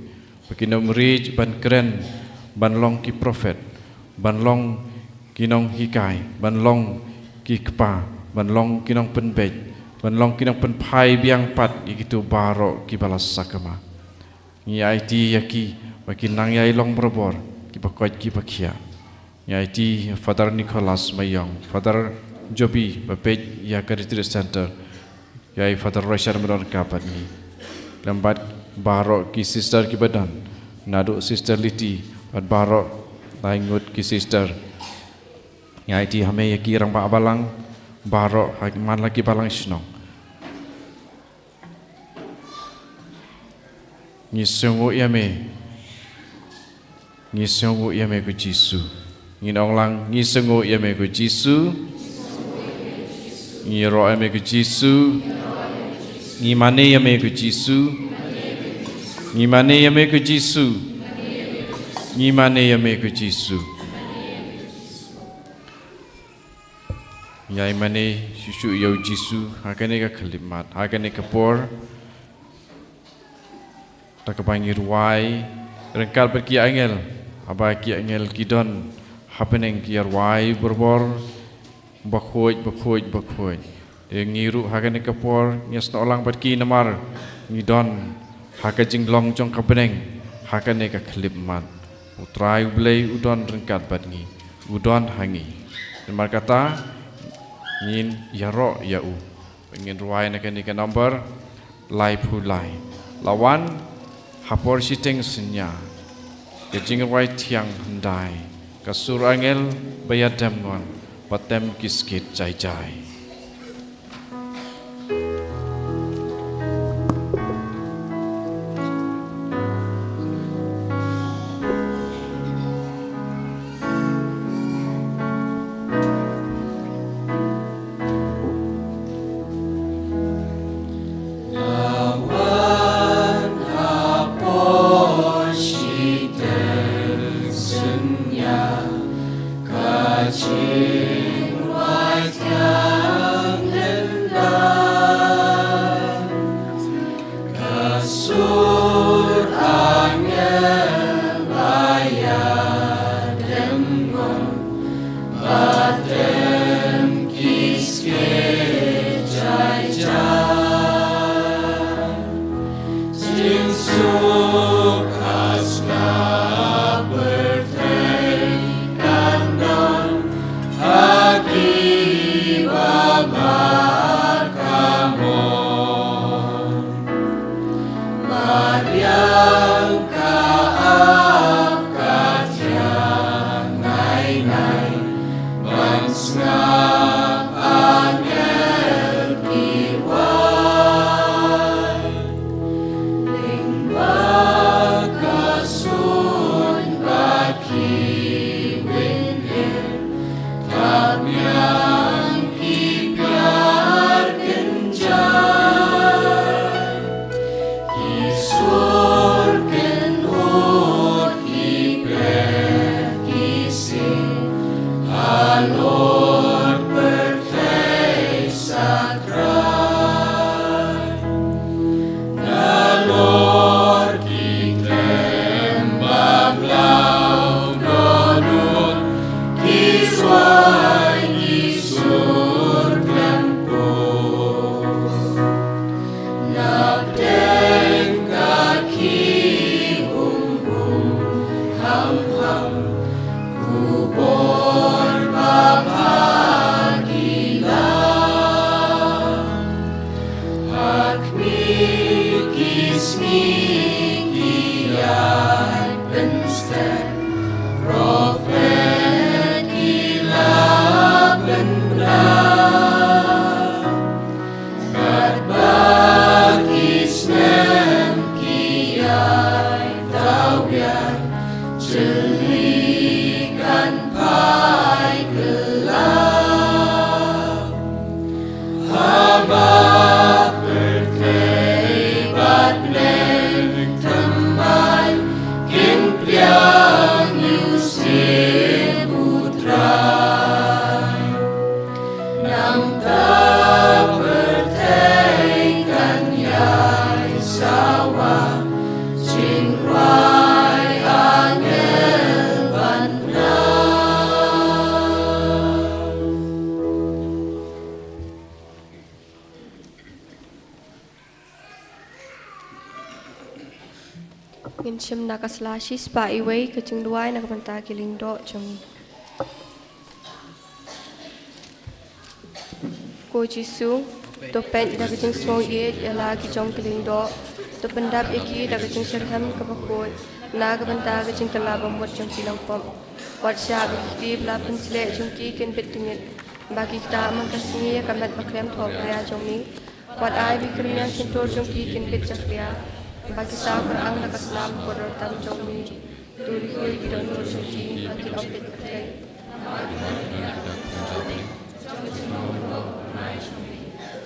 Speaker 12: bakinom rich ban keren ban long ki prophet ban long kinong hikai ban long ki kepa ban long kinong penbej ban long kinong penpai biang pat ikitu baro ki balas sakama ni IT yaki Bagi nang yai long berbor, kita kuat kita kia. Yaitu Father Nicholas Mayong, Father Joby, Bapet ya Retreat Center, yai Father Rashad Meron kapat ni. Lambat barok ki sister ki badan, nadu sister Liti, bad barok laingut ki sister. Yaitu hame yaki rang balang, barok man lagi balang senong. Ni sungguh yame. Ngisongo yame ko Jisu. Nginong lang ngisongo yame ko Jisu. Ngiro yame ko Jisu. Ngimane yame ko Jisu. Ngimane yame ko Jisu. Ngimane yame ko Jisu. Yai mane susu yau Jisu hakane ka kalimat hakane ka por tak pangir wai rengkal pergi angel Aba ki angel kidon happening ki arwai berbor bakoi ngiru hagane kapor nyas na olang bat ki namar ngidon hakajing long jong happening hakane ka klipman utrai blai udon rengkat bat ngi udon hangi namar kata ngin yaro yau ingin ruai na kani ka number lai pulai lawan hapor siteng senya Kajing wai tiang hendai kasur angel bayadam ngon patem kiskit jai.
Speaker 13: King.
Speaker 1: Ngin shim nakasla spa iway kajing duay nakapanta kiling do jong. Ko Jisu to pen da kajing small ye yala ki jong kiling do to pendap iki da kajing sirham kapakot na kapanta kajing kalabam wat jong kilang pom. Wat sya bikti bla pensle jong ki ken bit tingit bagi kita mangkasni kamat bakrem thok ya jong ni. Wat ai bikriya kintor jong ki ken bit chakya. Bagi sa ang nakaslam ko tam jong ni duri ko idon ko suci bagi opit kay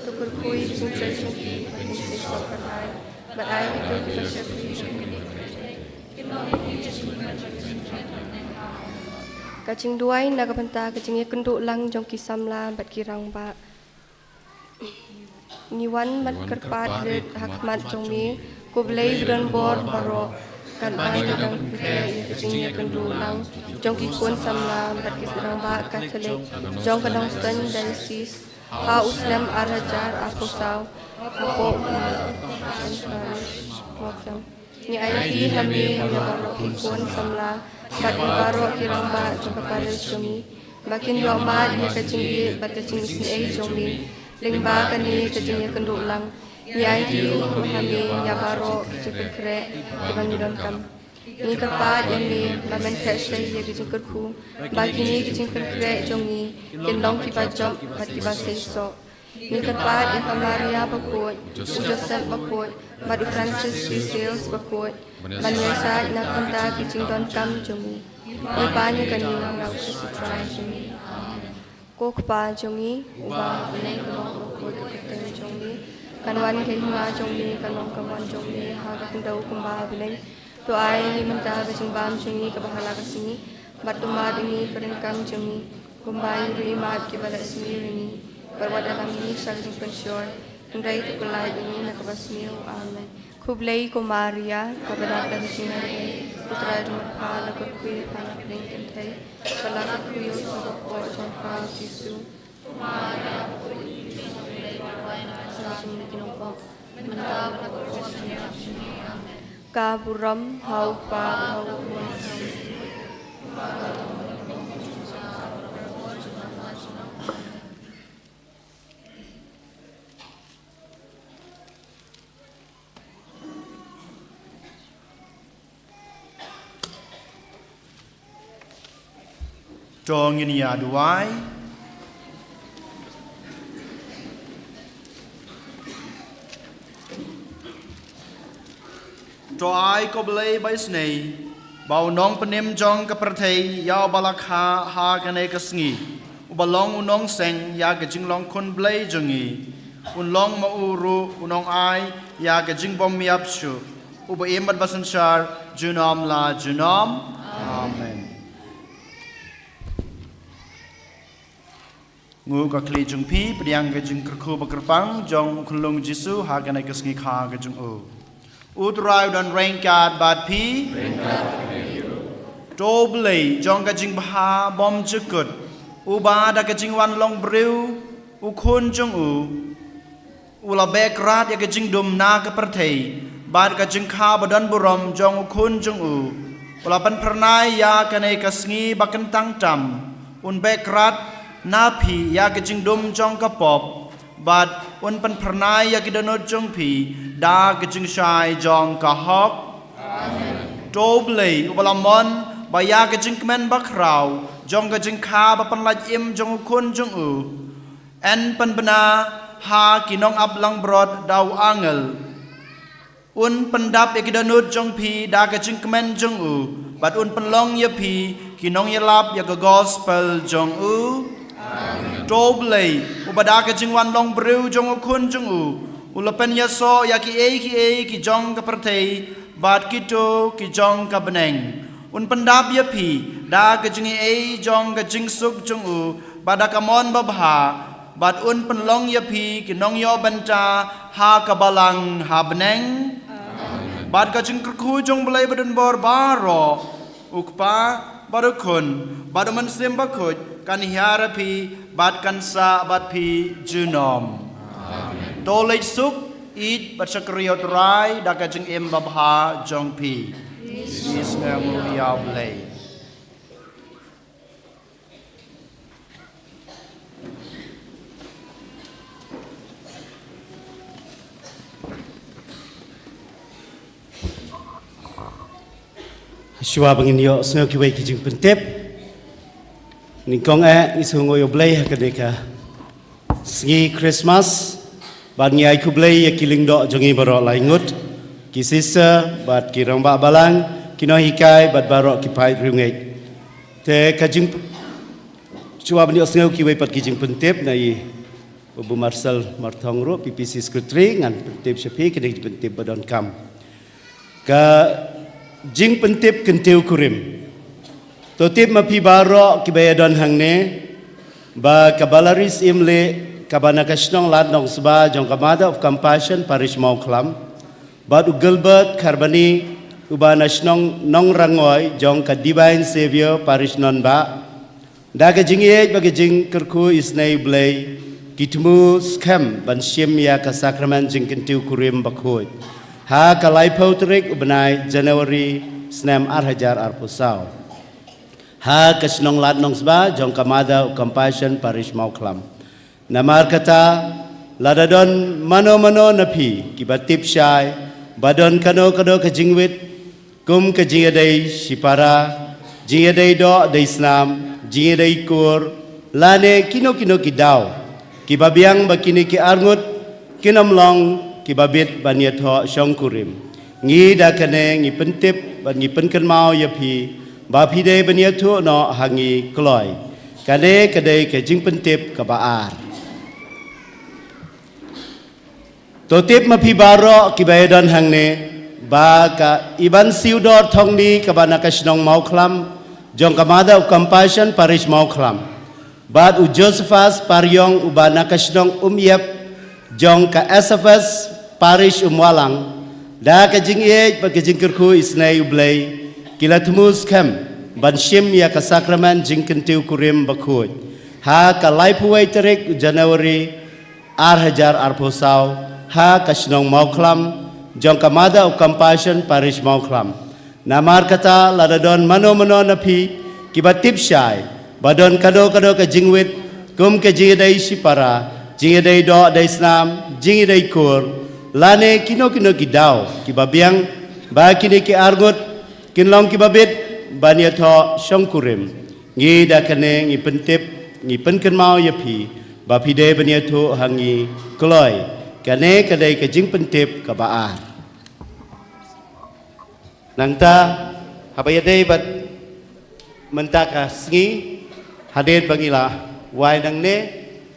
Speaker 1: tukur ko sing suci bagi sing sokanay but I ito di pasya kacing duay nagapanta kacing yakunduk lang jong kisamla bat kirang ba niwan mat kerpat red hakmat jong ni ko blay bidon bor baro kan ai kadang pikir kacing yakundu lang jong ki kun samla bat kirang ba Catholic jong kadang stan diocese ha uslam arajar aposaw apo mokam ni ayati hami baro ki kun samla bat baro kirang ba jong kapal jong bakin yo mat ni kacing bat kacing sin ai jong ni lingba kani kacing yakundu lang Yai di kami nyabaro kecil-kecil dengan yudon kam. Ini kepat yang ni lamen kesai yang kecil-kecil bagi ni kecil-kecil jongi kendong kibat jom bat kibat seso. Ini kepat yang kamaria bakut, Joseph bakut, badu Francis di sales bakut, banyasa nak kenta kecil don kam jongi. Ini banyak kani nak kesitrai jongi. Kok pa jongi ubah boleh kendong bakut ketemu jongi. Kanwan kay hima jong ni kanong kawan jong ni haga kundaw kumba bilay to ay ni menta kajing bam jong ni kabahala kasini batuma ini kerengkang jong ni kumba ri mat ki bala sini ni barwada lam ni sa kajing pensyon kundai to kulay ini nakabasmiu amen kublay ko Maria kabala kajing ni putra dumpa nakukui panak ling kentay kala kuyo sa ko jong pa Jisu Maria Kaburam hau pa hau
Speaker 2: Trong ini aduai cho ai có blấy bấy này bảo nong penem jong ke perthei yao balakha ha kane kasngi ubalong unong seng ya ke jinglong kun blấy jongi unlong ma uru unong ai ya ke jingbom miapshu uba emat basanchar junom la junom amen ngu ka kli jung pi priang ke jing kerku bakerpang jong kulung Jisu ha kane kasngi kha ke jung o Utrai dan rengkat bat pi Doblei jong kajing baha bom jekut Uba da kajing wan long briu Ukun jong Ula bekrat ya kajing dum na ke pertei Bat kajing ka badan burom jong ukun jong Ula pan pernai ya kane kasngi bakentang tam Un bekrat napi ya kajing dum jong kapop Bat un pan pernai ya kidanot jong pi da ke jing shai jong ka hok doble ubalamon baya ke jing kmen bakrau jong ke jing kha ba pan laj im jong kun jong u en pan bana ha kinong ablang brod dau angel un pendap ya kidanot jong pi da ke jing kmen jong u bat un penlong ya pi kinong ya lap ya ke gospel jong u doble ubada ke jing wan long breu jong kun jong u ulapen ya so ya ki ki jong ka pertei bat kito ki jong ka beneng un pendap ya pi da ke jing jong ka jing suk jong u bada kamon babha bat un penlong ya pi ki nong yo banta ha ka balang ha beneng bat ka jing ku jong belai badan bor baro ukpa barukun baduman sim bakut kan hiara pi bat kan sa bat pi junom tolej suk it bat sakriot rai da ka jing im babha jong pi is emu ya blai
Speaker 13: Shua bangin yo sengo kiwai kijing pentep ningkong ni sungo yo blai hakadeka sgi Christmas ban ngi ai ku blai ya kiling do jongi baro laingut kisisa bat kirang ba balang kino hikai bat baro kipai rungai te kajing shua bangin yo sengo kiwai pat kijing pentep nai Bu Marcel Marthong ro PPC Secretary ngan pentep syapi kene pentep badon kam ka jing pentip kentiu kurim totip mapi baro kibayadon hangne ba kabalaris imle kabana kasnong ladnong sba jong kamada of compassion parish mauklam bad ugelbert karbani ubana snong nong rangoy jong ka divine savior parish non ba daga jingie bagi jing kerku isnai blay kitmu scam ban shim ya ka sakramen jing kentiu kurim bakhoy ha kalai pautrik ubenai Januari snem arhajar arpusau ha kasnong lat nong sba jong kamada compassion parish mauklam namar kata ladadon mano napi kibatip syai badon kano kajingwit kum kajingadai sipara jingadai do dai snam jingadai kur lane kino kidau kibabiang bakini ki arngut kinamlong kibabit banyatho shongkurim ngi da kane ngi pentip ban ngi penken mau ya pi ba pi de banyatho no hangi kloi kade ke jing pentip ka baar totip ma pi baro kibayadan hangne ba ka iban siudor thongni ka banakasnong mauklam jong kamada compassion parish mauklam bad u Josephus paryong ubanakasnong yap jong ka SFS parish walang da ka jing ba ka jing kerku isnai ublai kila tumus kam ban shim ya ka sakramen jing kentiu kurim bakut ha ka laipuai terik Januari arhajar arposau ha ka snong mauklam jong ka mada of compassion parish mauklam namar kata ladadon mano napi kibatip syai badon kado ka jingwit kum ka jingdai sipara jingadai do dai snam jingadai kur lane kino kidau kibabiang ba kini ki argut kinlong kibabit banyatho shongkurim ngi da kane ngi pentip ngi penken mau yapi ba pide banyatho hangi kloi kane kadai ka jing pentip ka baar nangta habayadai bat mentaka sngi hadir bangila wai nangne